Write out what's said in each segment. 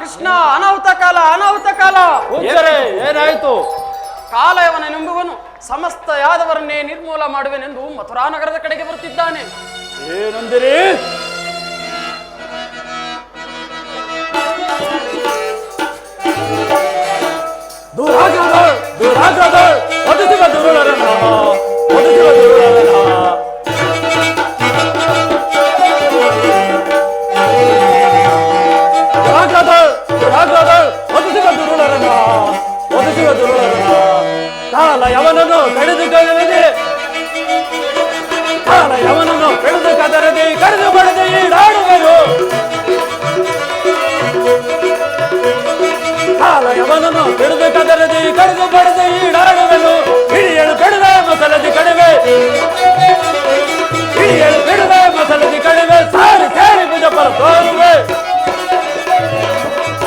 ಕೃಷ್ಣ ಅನಾಹುತ ಕಾಲ ಅನಾಹುತ ಕಾಲ. ಏನಾಯ್ತು? ಕಾಲಯವನೆಂಬುವನು ಸಮಸ್ತ ಯಾದವರನ್ನೇ ನಿರ್ಮೂಲ ಮಾಡುವೆನೆಂದು ಮಥುರಾ ನಗರದ ಕಡೆಗೆ ಬರುತ್ತಿದ್ದಾನೆ. ಏನಂದಿರಿ? ಕಾಲ ಯವನನ್ನು ಕಡಿದು ಕದರದೆ ಕಾಲ ಯವನನ್ನು ಕಡಿದು ಕದರದೆ ಕಡಿದು ಬಡದೆ ಈಡಾಡುವೆನು. ಕಾಲ ಯವನನ್ನು ಕಡಿದು ಕದರದೆ ಕಡಿದು ಬಡದೆ ಈಡಾಡುವೆನು. ಹಿಡಿಯಲು ಕಡಿವೆ ಮಸಲದಿ ಕಡಿವೆ, ಹಿಡಿಯಲು ಕಡಿವೆ ಮಸಲದಿ ಕಡಿವೆ. ಸಾರಿ ಸೇರಿ ಭುಜ ಫಲ ತೋರುವೆ,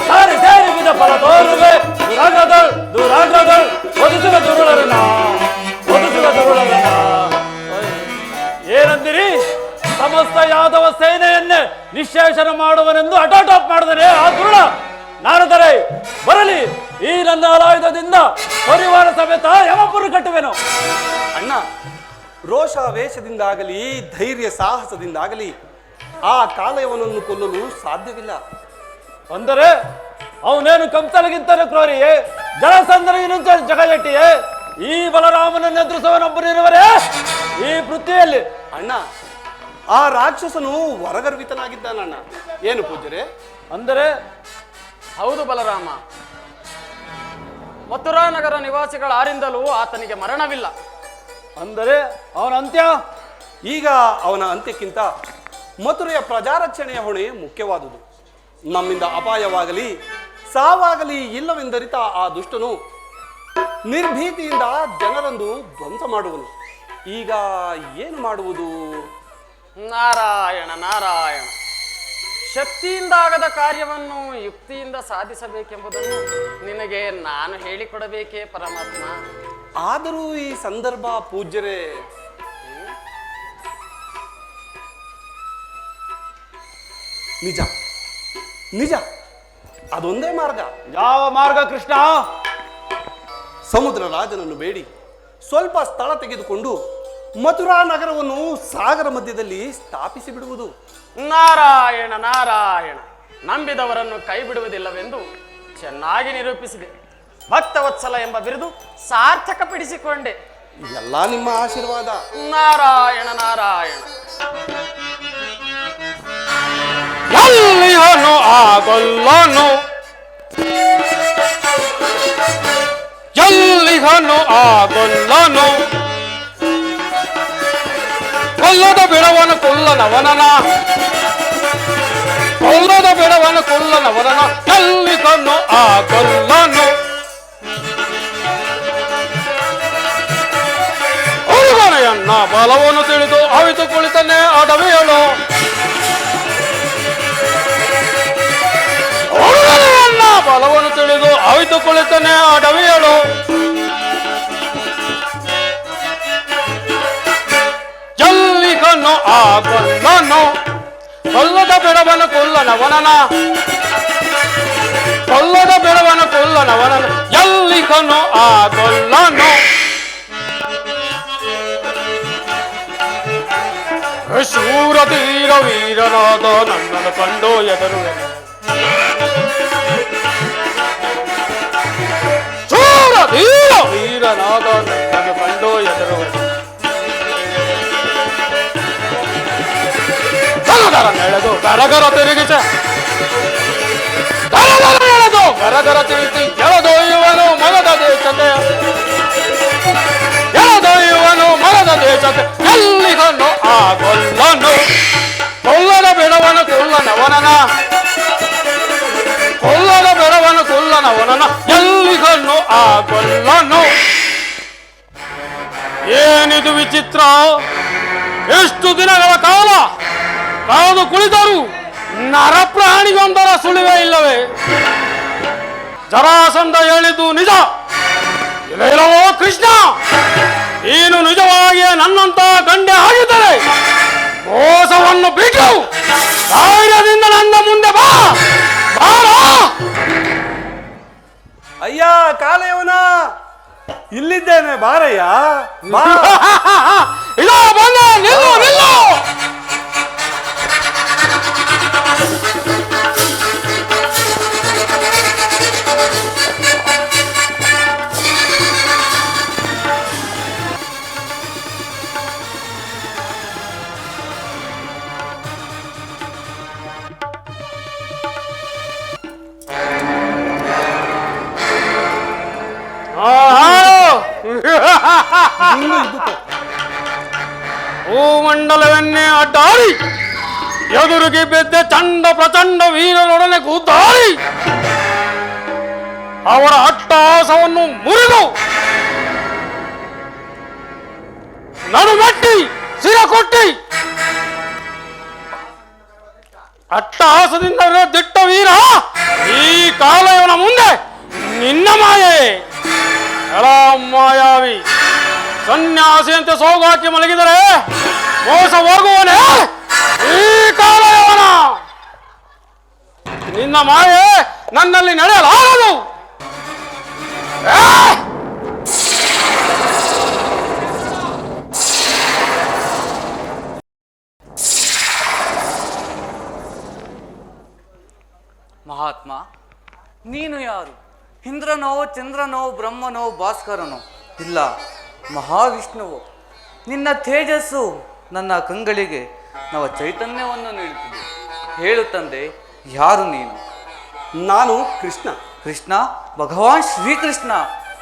ಸಾರಿ ಸೇರಿ ಭುಜ ಫಲ ತೋರುವೆ. ದುರಾಗ್ರದಳು ದುರಾಗ್ರದಳು ಒದಿಸುವ ದುರುಳರನ್ನ, ಒದಿಸುವ ದುರುಳರನ್ನ. ಏನಂದಿರಿ? ಸಮಸ್ತ ಯಾದವ ಸೇನೆಯನ್ನೇ ನಿಶ್ಶೇಷನ ಮಾಡುವನೆಂದು ಹಠಾಟಾಪ್ ಮಾಡಿದರೆ ಆ ದುರುಳ ನಾರದರೆ ಬರಲಿ. ಈ ನನ್ನ ಆಲಾಯುಧದಿಂದ ಪರಿವಾರ ಸಮೇತ ಯಮಪುರ ಕಟ್ಟುವೆನು. ಅಣ್ಣ, ರೋಷಾವೇಶದಿಂದಾಗಲಿ ಧೈರ್ಯ ಸಾಹಸದಿಂದಾಗಲಿ ಆ ಕಾಲಯವನನ್ನು ಕೊಲ್ಲಲು ಸಾಧ್ಯವಿಲ್ಲ. ಅಂದರೆ ಅವನೇನು ಕಂಸಲಿಗಿಂತಲೂ ಕ್ರೋರಿಯೇ, ಜಲಸಂಧನಿಗಿಂತ ಜಗಜಟ್ಟಿಯೇ? ಈ ಬಲರಾಮನನ್ನು ಎದುರಿಸುವನೊಬ್ಬನಿರುವರೇ ಈ ಪೃಥ್ವಿಯಲ್ಲಿ? ಅಣ್ಣ, ಆ ರಾಕ್ಷಸನು ವರಗರ್ವಿತನಾಗಿದ್ದಾನಣ್ಣ. ಏನು ಪೂಜ್ಯರೇ? ಅಂದರೆ ಹೌದು ಬಲರಾಮ, ಮಥುರಾ ನಗರ ನಿವಾಸಿಗಳಾರಿಂದಲೂ ಆತನಿಗೆ ಮರಣವಿಲ್ಲ. ಅಂದರೆ ಅವನ ಅಂತ್ಯ? ಈಗ ಅವನ ಅಂತ್ಯಕ್ಕಿಂತ ಮಥುರೆಯ ಪ್ರಜಾರಕ್ಷಣೆಯ ಹೊಣೆ ಮುಖ್ಯವಾದುದು. ನಮ್ಮಿಂದ ಅಪಾಯವಾಗಲಿ ಸಾವಾಗಲಿ ಇಲ್ಲವೆಂದರಿತ ಆ ದುಷ್ಟನು ನಿರ್ಭೀತಿಯಿಂದ ಜನರನ್ನು ಧ್ವಂಸ ಮಾಡುವನು. ಈಗ ಏನು ಮಾಡುವುದು? ನಾರಾಯಣ ನಾರಾಯಣ, ಶಕ್ತಿಯಿಂದ ಆಗದ ಕಾರ್ಯವನ್ನು ಯುಕ್ತಿಯಿಂದ ಸಾಧಿಸಬೇಕೆಂಬುದನ್ನು ನಿನಗೆ ನಾನು ಹೇಳಿಕೊಡಬೇಕೇ ಪರಮಾತ್ಮ? ಆದರೂ ಈ ಸಂದರ್ಭ ಪೂಜ್ಯರೇ, ನಿಜ ನಿಜ, ಅದೊಂದೇ ಮಾರ್ಗ. ಯಾವ ಮಾರ್ಗ ಕೃಷ್ಣ? ಸಮುದ್ರ ರಾಜನನ್ನು ಬೇಡಿ ಸ್ವಲ್ಪ ಸ್ಥಳ ತೆಗೆದುಕೊಂಡು ಮಥುರಾ ನಗರವನ್ನು ಸಾಗರ ಮಧ್ಯದಲ್ಲಿ ಸ್ಥಾಪಿಸಿ ಬಿಡುವುದು. ನಾರಾಯಣ ನಾರಾಯಣ, ನಂಬಿದವರನ್ನು ಕೈ ಬಿಡುವುದಿಲ್ಲವೆಂದು ಚೆನ್ನಾಗಿ ನಿರೂಪಿಸಿದೆ. ಭಕ್ತವತ್ಸಲ ಎಂಬ ಬಿರುದು ಸಾರ್ಥಕಪಡಿಸಿಕೊಂಡೆ. ಎಲ್ಲ ನಿಮ್ಮ ಆಶೀರ್ವಾದ. ನಾರಾಯಣ ನಾರಾಯಣ. ಎಲ್ಲಿಹನು ಆಗೊಲ್ಲನು, ಎಲ್ಲಿಹನು ಆಗೊಲ್ಲನು, ಕೊಲ್ಲದ ಬಿಡವನು ಕೊಲ್ಲನವನನ, ಕೊಲ್ಲದ ಬಿಡವನು ಕೊಲ್ಲನವನನ. ಎಲ್ಲಿಹನು ಆಗೊಲ್ಲನು, ಹುಡುಗನೆಯನ್ನ ಬಲವನ್ನು ತಿಳಿದು ಅವಿತು ಕುಳಿತನೆ ಅಡವಿಯಳು. ಹುಡುಗನೆಯನ್ನ ಬಲವನ್ನು ತಿಳಿದು ಅವಿತು ಕುಳಿತನೆ ಅಡವಿಯಳು. ಎಲ್ಲಿಗನು ಆಗೊಲ್ಲನು, ಕೊಲ್ಲದ ಬಿಡವನು ಕೊಲ್ಲನವನನ, ಕೊಲ್ಲದ ಬಿಡವನು ಕೊಲ್ಲನವನನ. ಎಲ್ಲಿಗನು ಆಗೊಲ್ಲನು. ಶೂರ ತೀರ ವೀರನಾದ ನನ್ನನ್ನು ಕಂಡು ಎದುರುವೆನು, ಶೂರ ತೀರ ವೀರನಾದ ನನ್ನನ್ನು ಕಂಡು ಎದುರುವೆನು. ಗರಗರ ನೆಳೆದು ಗರಗರ ತಿರುಗಿಸ, ಗರಗರ ಎಳೆದು ಗರಗರ ತಿರುಗಿ ಎಳೆದೊಯ್ಯುವನು ಮಗದ ದೇಶಕ್ಕೆ, ಎಳೆದೊಯ್ಯುವನು ಮಗದ ದೇಶಕ್ಕೆ. ಎಲ್ಲಿಗನು ಆಗೊಲ್ಲನು, ಕೊಲ್ಲದ ಬಿಡವನು ಕೊಲ್ಲನವನನ, ಕೊಲ್ಲದ ಬಿಡವನು ಕೊಲ್ಲನವನನ. ಎಲ್ಲಿಗನು ಆಗೊಲ್ಲನು. ಏನಿದು ವಿಚಿತ್ರ, ಎಷ್ಟು ದಿನಗಳ ಕಾಲ ಕಾದು ಕುಳಿತರು ನರಪ್ರಾಣಿಗೊಂದರ ಸುಳಿವೆ ಇಲ್ಲವೇ? ಜರಾಸಂಧ ಹೇಳಿದ್ದು ನಿಜ ಇಲ್ಲವೋ ಕೃಷ್ಣ? ನೀನು ನಿಜವಾಗಿ ನನ್ನಂತ ಗಂಡೆ ಆಗಿದ್ದರೆ ಮೋಸವನ್ನು ಬಿಟ್ಟು ಧೈರ್ಯದಿಂದ ನನ್ನ ಮುಂದೆ ಬಾ. ಬಾರಯ್ಯ ಬಾ. ಇದೋ ಬಂದೆ, ನಿಲ್ಲು ನಿಲ್ಲು. ಇನ್ನು ಇದ್ದುಕೋ. ಭೂಮಂಡಲವನ್ನೇ ಅಡ್ಡಾಡಿ ಎದುರಿಗೆ ಬಿದ್ದ ಚಂಡ ಪ್ರಚಂಡ ವೀರರೊಡನೆ ಕೂತಾಡಿ ಅವರ ಅಟ್ಟಹಾಸವನ್ನು ಮುರಿದು ನಡುಗಟ್ಟಿ ಸಿರ ಕೊಟ್ಟಿ ಅಟ್ಟಹಾಸದಿಂದ ದಿಟ್ಟ ವೀರ ಈ ಕಾಲಯವನ ಮುಂದೆ ನಿನ್ನ ಮಾಯೆ ಎಳ ಮಾಯಾವಿ ಸನ್ಯಾಸಿಯಂತೆ ಸೋಗಾಕಿ ಮಲಗಿದರೆ ಮೋಸ ಹೋಗುವನೇ ಈ ಕಾಲಯವನ. ನಿನ್ನ ಮಾಯೆ ನನ್ನಲ್ಲಿ ನಡೆಯಲಾಗದು. ಮಹಾತ್ಮ, ನೀನು ಯಾರು? ಇಂದ್ರನೋ, ಚಂದ್ರನೋ, ಬ್ರಹ್ಮನೋ, ಭಾಸ್ಕರನೋ? ಇಲ್ಲ, ಮಹಾವಿಷ್ಣುವು. ನಿನ್ನ ತೇಜಸ್ಸು ನನ್ನ ಕಂಗಳಿಗೆ ನವ ಚೈತನ್ಯವನ್ನು ನೀಡುತ್ತಿದೆ. ಹೇಳು ತಂದೆ, ಯಾರು ನೀನು? ನಾನು ಕೃಷ್ಣ. ಕೃಷ್ಣ? ಭಗವಾನ್ ಶ್ರೀಕೃಷ್ಣ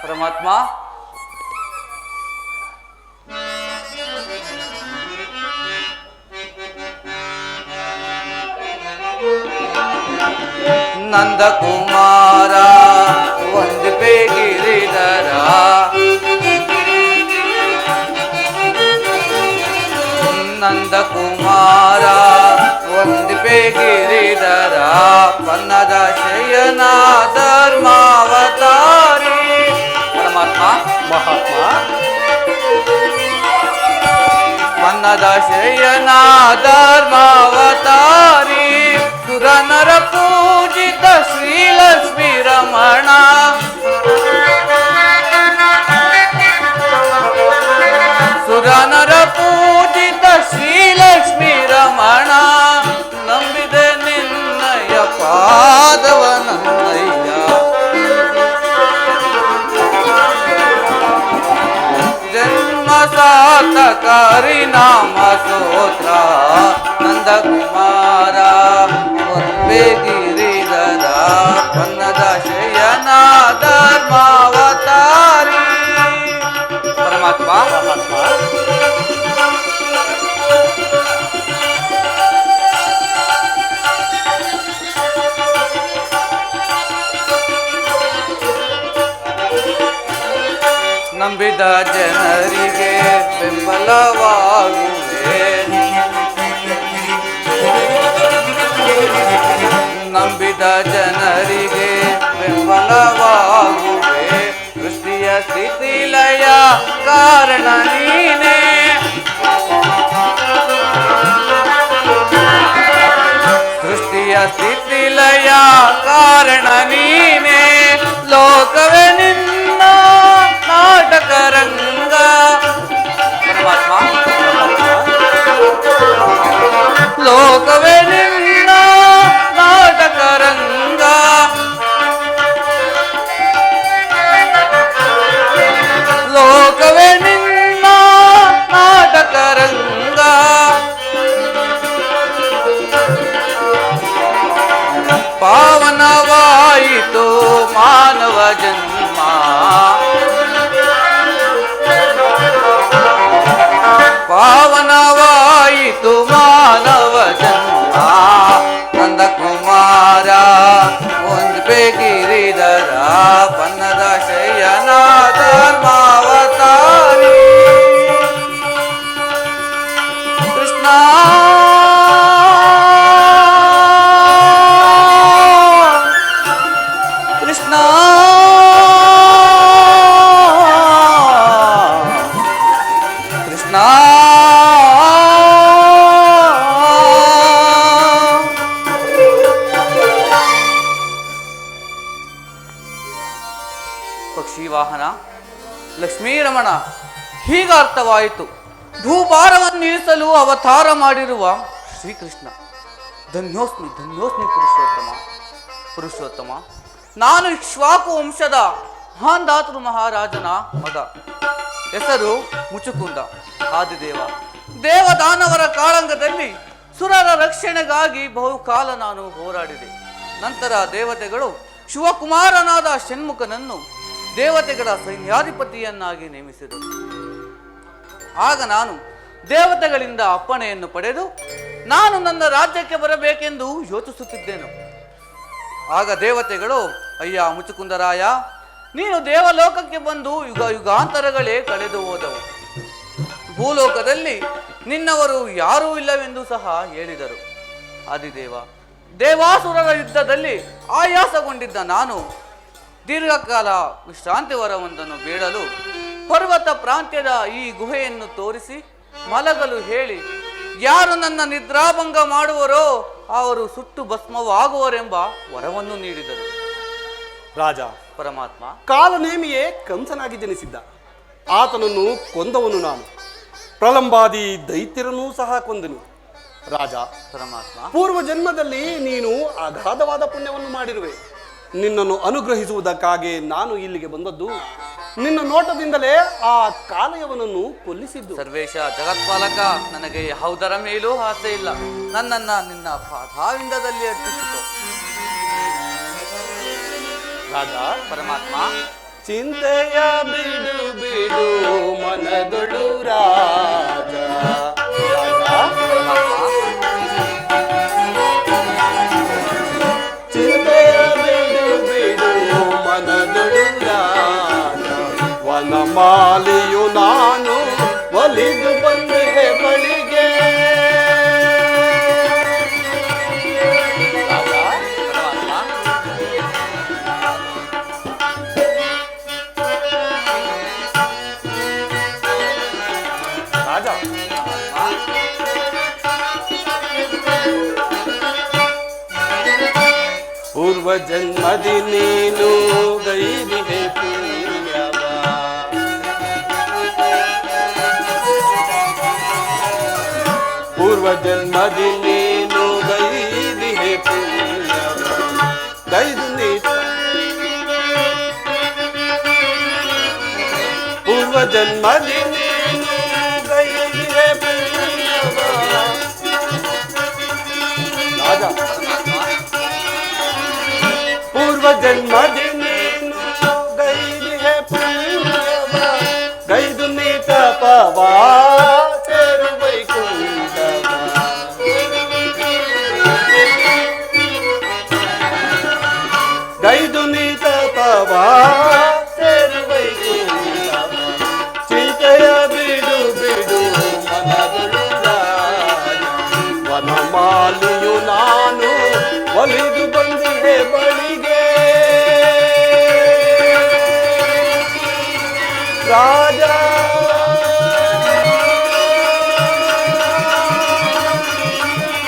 ಪರಮಾತ್ಮ. ನಂದಕುಮಾರ ಒಂದು ಬೇಗಿರಿದರ ನಂದಕುಮಾರ ಒಂದು ಬೇಗಿರಿದರ ಪನ್ನದ ಶಯನ ಧರ್ಮಾವತಾರಿ ಪರಮಾತ್ಮ. ಮಹಾತ್ಮ, ಪನ್ನದ ಶಯನ ಧರ್ಮಾವತಾರಿ ಸುರನರ ಪೂಜಿತ ಶ್ರೀಲಕ್ಷ್ಮೀ ರಮಣ ಸುರನರ ಪೂಜಿತ ಶ್ರೀಲಕ್ಷ್ಮೀ ರಮಣ ನಂಬಿದೆ ನಿನ್ನಯ ಪಾದವ ನನ್ನಯ್ಯ ಜನ್ಮ ಸಾರ್ಥಕಾರಿ ನಾಮ ಸ್ತೋತ್ರ ನಂದಕುಮಾರ ಬೇಗಿರಿದರ ಪನ್ನದ ಶಯನ ಧರ್ಮಾವತಾರಿ ಪರಮಾತ್ಮ. ನಂಬಿದ ಜನರಿಗೆ ಬೆಂಬಲವಾಗುವೆ ನಂಬಿದ ಜನರಿಗೆ ಬೆಂಬಲವಾಗುವೆ ಸೃಷ್ಟಿಯ ಸ್ಥಿತಿಲಯ ಕಾರಣ ನೀನೇ ಸೃಷ್ಟಿಯ ಸ್ಥಿತಿಲಯ ಕಾರಣ ನೀನೇ ಲೋಕವೇ ನಿನ್ನ ನಾಟಕ ರಂಗ ಪರಮಾತ್ಮ. ಲೋಕವೇ ನಿನ್ನ ನಾಟಕ ರಂಗ ಲೋಕವೇ ನಿನ್ನ ನಾಟಕ ರಂಗ ಪಾವನವಾಯಿತು ಮಾನವ ಜನ್ಮ ಪಾವನವಾಯಿತು ಮಾನವ ಜನ್ಮ ನಂದಕುಮಾರ ಒಂದು ಬೇಗಿರಿದರ ಪನ್ನದ ಶಯನ ಧರ್ಮಾವತಾರಿ ಕೃಷ್ಣ ಕೃಷ್ಣ ಕೃಷ್ಣ ಪಕ್ಷಿ ವಾಹನ ಲಕ್ಷ್ಮೀರಮಣ, ಹೀಗ ಅರ್ಥವಾಯಿತು. ಭೂಭಾರವನ್ನು ಇಳಿಸಲು ಅವತಾರ ಮಾಡಿರುವ ಶ್ರೀಕೃಷ್ಣ. ಧನ್ಯೋಸ್ಮಿ ಧನ್ಯೋಸ್ಮಿ ಪುರುಷೋತ್ತಮ. ನಾನು ಇಕ್ಷ್ವಾಕು ವಂಶದ ಮಹಾಂಧಾತೃ ಮಹಾರಾಜನ ಮಗ. ಹೆಸರು ಮುಚುಕುಂದ. ಆದಿದೇವ ದೇವದಾನವರ ಕಾಳಂಗದಲ್ಲಿ ಸುರರ ರಕ್ಷಣೆಗಾಗಿ ಬಹುಕಾಲ ನಾನು ಹೋರಾಡಿದೆ. ನಂತರ ದೇವತೆಗಳು ಶಿವಕುಮಾರನಾದ ಷಣ್ಮುಖನನ್ನು ದೇವತೆಗಳ ಸೈನ್ಯಾಧಿಪತಿಯನ್ನಾಗಿ ನೇಮಿಸಿದರು. ಆಗ ನಾನು ದೇವತೆಗಳಿಂದ ಅಪ್ಪಣೆಯನ್ನು ಪಡೆದು ನಾನು ನನ್ನ ರಾಜ್ಯಕ್ಕೆ ಬರಬೇಕೆಂದು ಯೋಚಿಸುತ್ತಿದ್ದೆನು. ಆಗ ದೇವತೆಗಳು, ಅಯ್ಯ ಮುಚುಕುಂದರಾಯ, ನೀನು ದೇವಲೋಕಕ್ಕೆ ಬಂದು ಯುಗಾಂತರಗಳೇ ಕಳೆದು ಹೋದವು. ಭೂಲೋಕದಲ್ಲಿ ನಿನ್ನವರು ಯಾರೂ ಇಲ್ಲವೆಂದು ಸಹ ಹೇಳಿದರು. ಆದಿದೇವ, ದೇವಾಸುರರ ಯುದ್ಧದಲ್ಲಿ ಆಯಾಸಗೊಂಡಿದ್ದ ನಾನು ದೀರ್ಘಕಾಲ ವಿಶ್ರಾಂತಿ ವರವೊಂದನ್ನು ಬೇಡಲು ಪರ್ವತ ಪ್ರಾಂತ್ಯದ ಈ ಗುಹೆಯನ್ನು ತೋರಿಸಿ ಮಲಗಲು ಹೇಳಿ, ಯಾರು ನನ್ನ ನಿದ್ರಾಭಂಗ ಮಾಡುವರೋ ಅವರು ಸುಟ್ಟು ಭಸ್ಮವಾಗುವರೆಂಬ ವರವನ್ನು ನೀಡಿದರು. ರಾಜ, ಪರಮಾತ್ಮ, ಕಾಲನೇಮಿಯೇ ಕಂಸನಾಗಿ ಜನಿಸಿದ್ದ. ಆತನನ್ನು ಕೊಂದವನು ನಾನು. ಪ್ರಲಂಬಾದಿ ದೈತ್ಯರನ್ನೂ ಸಹ ಕೊಂದನು. ರಾಜ, ಪರಮಾತ್ಮ, ಪೂರ್ವ ಜನ್ಮದಲ್ಲಿ ನೀನು ಅಗಾಧವಾದ ಪುಣ್ಯವನ್ನು ಮಾಡಿರುವೆ. ನಿನ್ನನ್ನು ಅನುಗ್ರಹಿಸುವುದಕ್ಕಾಗಿ ನಾನು ಇಲ್ಲಿಗೆ ಬಂದದ್ದು. ನಿನ್ನ ನೋಟದಿಂದಲೇ ಆ ಕಾಲಯವನನ್ನು ಕೊಲ್ಲಿಸಿದ್ದು. ಸರ್ವೇಶ ಜಗತ್ಪಾಲಕ, ನನಗೆ ಯಾವುದರ ಮೇಲೂ ಆಸೆ ಇಲ್ಲ. ನನ್ನನ್ನ ನಿನ್ನ ಪಾದಾವಿಂದದಲ್ಲಿ ಅರ್ಪಿಸಿತು. ರಾಜ, ಪರಮಾತ್ಮ, ಚಿಂತೆಯ ಬಿಡು ಬಿಡು ಮನದೊಳು ರಾಜ. ಚಿಂತೆಯ ಬಿಡು ಬಿಡು ಮನದೊಳು ರಾಜ. ವನಮಾಲಿಯು ನಾನು ಒಲಿದು ಬಂದೆ ಬಳಿಗೆ. ಪೂರ್ವ ಜನ್ಮದಿ ನೀನು ಗೈದಿದೆ ಪುಣ್ಯವ. ಪೂರ್ವ ಜನ್ಮದಿ ನೀನು ಗೈದಿದೆ ಪುಣ್ಯವ. ಗೈದು ನೀತ ಪೂರ್ವ ಜನ್ಮದಿ ನೀನು ಗೈದಿದೆ ಪುಣ್ಯವ. ರಾಜ, ಪೂರ್ವ ಜನ್ಮದಿ ನೀನು ಗೈದಿಹೆ ಪುಣ್ಯವ. ಗೈದು ನೀ ತಪವ ಸೇರು ವೈಕುಂಠವ. ಗೈದು ನೀ ತಪವ ಸೇರು ವೈಕುಂಠವ. ಚಿಂತೆಯ ಬಿಡು ಬಿಡು ಮನದೊಳು ರಾಜ. ವನಮಾಲಿಯು ನಾನು ಒಲಿದು ಬಂದಿದೆ ಬಳಿಗೆ. ರಾಜ,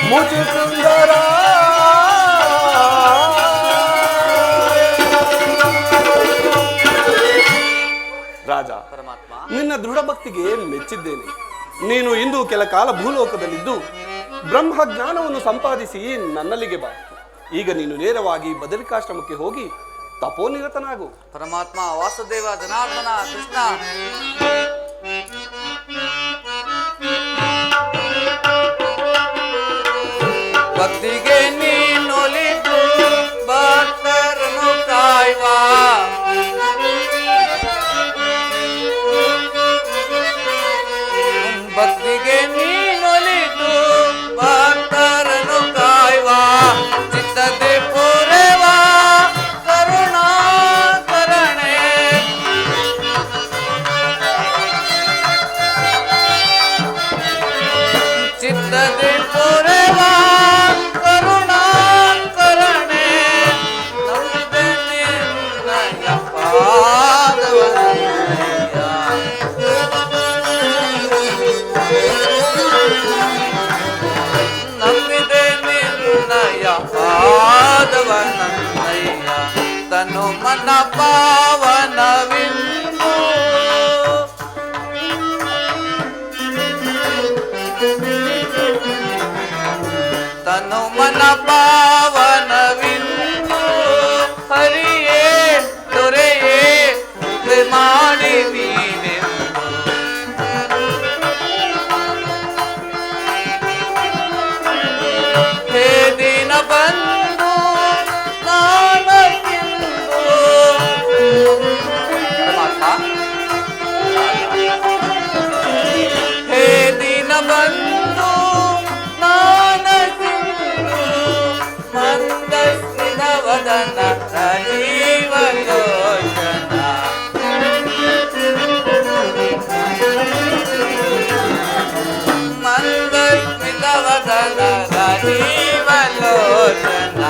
ಮುಚುಕುಂದರ. ರಾಜ, ಪರಮಾತ್ಮ, ನಿನ್ನ ದೃಢ ಭಕ್ತಿಗೆ ಮೆಚ್ಚಿದ್ದೇನೆ. ನೀನು ಇಂದು ಕೆಲ ಕಾಲ ಭೂಲೋಕದಲ್ಲಿದ್ದು ಬ್ರಹ್ಮ ಜ್ಞಾನವನ್ನು ಸಂಪಾದಿಸಿ ನನ್ನಲ್ಲಿಗೆ ಬಾ. ಈಗ ನೀನು ನೇರವಾಗಿ ಬದರಿಕಾಶ್ರಮಕ್ಕೆ ಹೋಗಿ ತಪೋನಿರತನಾಗು. ಪರಮಾತ್ಮ, ವಾಸುದೇವ, ಜನಾರ್ದನ, ಕೃಷ್ಣ. ಭಕ್ತಿಗೆ ನೀನೊಲಿದು ಭಕ್ತರನ್ನು ಕಾಯುವ. ಭಕ್ತಿಗೆ ನೀನೊಲಿದು ಭಕ್ತರನ್ನು ಕಾಯುವ. ಚಿತ್ತದೆ ಪೂರವ ಕರುಣಾಕರಣೆ. ಚಿತ್ತದೆ ಪೂರವ ಕರುಣಾಕರಣೆ. ನಂಬಿದೆ ನಿನ್ನಯ ಪಾದವನಯ್ಯ. ನಂಬಿದೆ ನಿನ್ನಯ ಪಾದವನಯ್ಯ. ತನು ಮನ ಪಾವನವಿಂದು ವದನ ರಾಜೀವ ಲೋಚನ ಮಂದಸ್ಮಿತ ವದನ ರಾಜೀವ ಲೋಚನ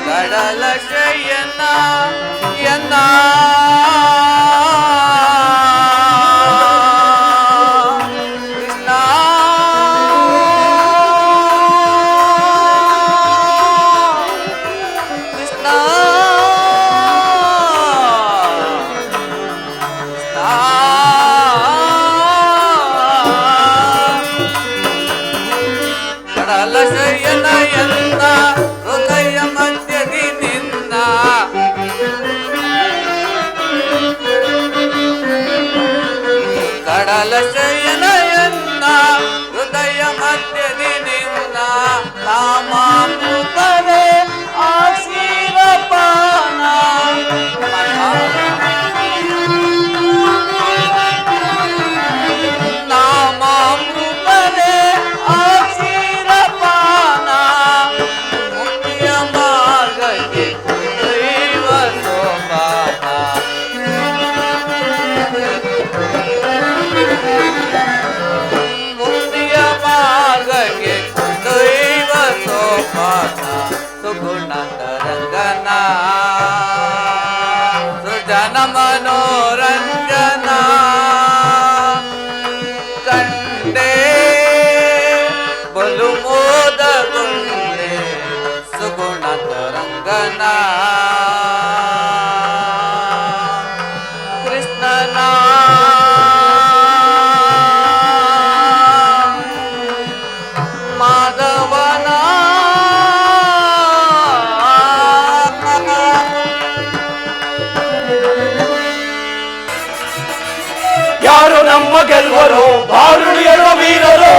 ಕಡಲ ಶಯನ ಯನ ಶಯನಯನ್ನ ಹೃದಯ ಮಧ್ಯದಿ ನಿನ್ನ ನಾಮಾಮೃತವೇ ಆಶೀರಪಾನ ನಾಮಾಮೃತವೇ ಆಶೀರಪಾನ ಮುಕ್ತಿಯ ಮಾರ್ಗಕ್ಕೆ ದೈವ ಸೋಪಾನ ಮುಕ್ತಿಯ ಮಾರ್ಗಕ್ಕೆ ದೈವ ಸೋಪಾನ ಸುಗುಣ ತರಂಗನ ಸೃಜನ ಮನೋರಂಜನ ಕಂಡೇ ಬಲು ಮೋದಗೊಂಡೆ ಸುಗುಣ ತರಂಗನ ಕೃಷ್ಣನ ಮಾಧವನ ಯಾರು ನಮ್ಮ ಗೆಲ್ವರು ಬಾರುಣಿಯರ ವೀರರು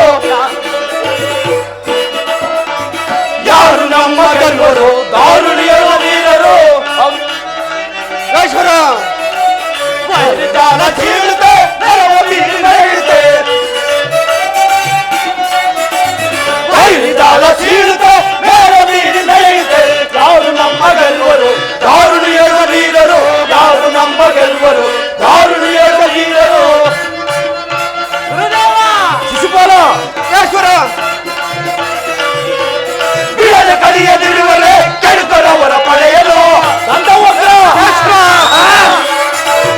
ಯಾರು ನಮ್ಮ ಗೆಲ್ವರು ದಾರುಣಿಯರ ವೀರರು ಈಶ್ವರ ಜಾಲ ಚೀಳುತ್ತೆ ಜಾಲ ಚೀಳುತ್ತೆ ಮೇರ ಬೀರಿ ನಡೆಯುತ್ತೆ ಯಾರು ನಮ್ಮ ಗೆಲ್ವರು ದಾರುಣಿಯರ ವೀರರು ಯಾರು ನಮ್ಮ ಗೆಲ್ವರು ದಾರುಣಿಯರ ವೀರರು ಶಿಶುಪಾಲ ಈಶ್ವರ ಬಿಡದ ಕಲಿಯದಿರುವರೆ ಕೆಡುಕರವರ ಪಡೆಯಲು ನಂದವಕ್ರ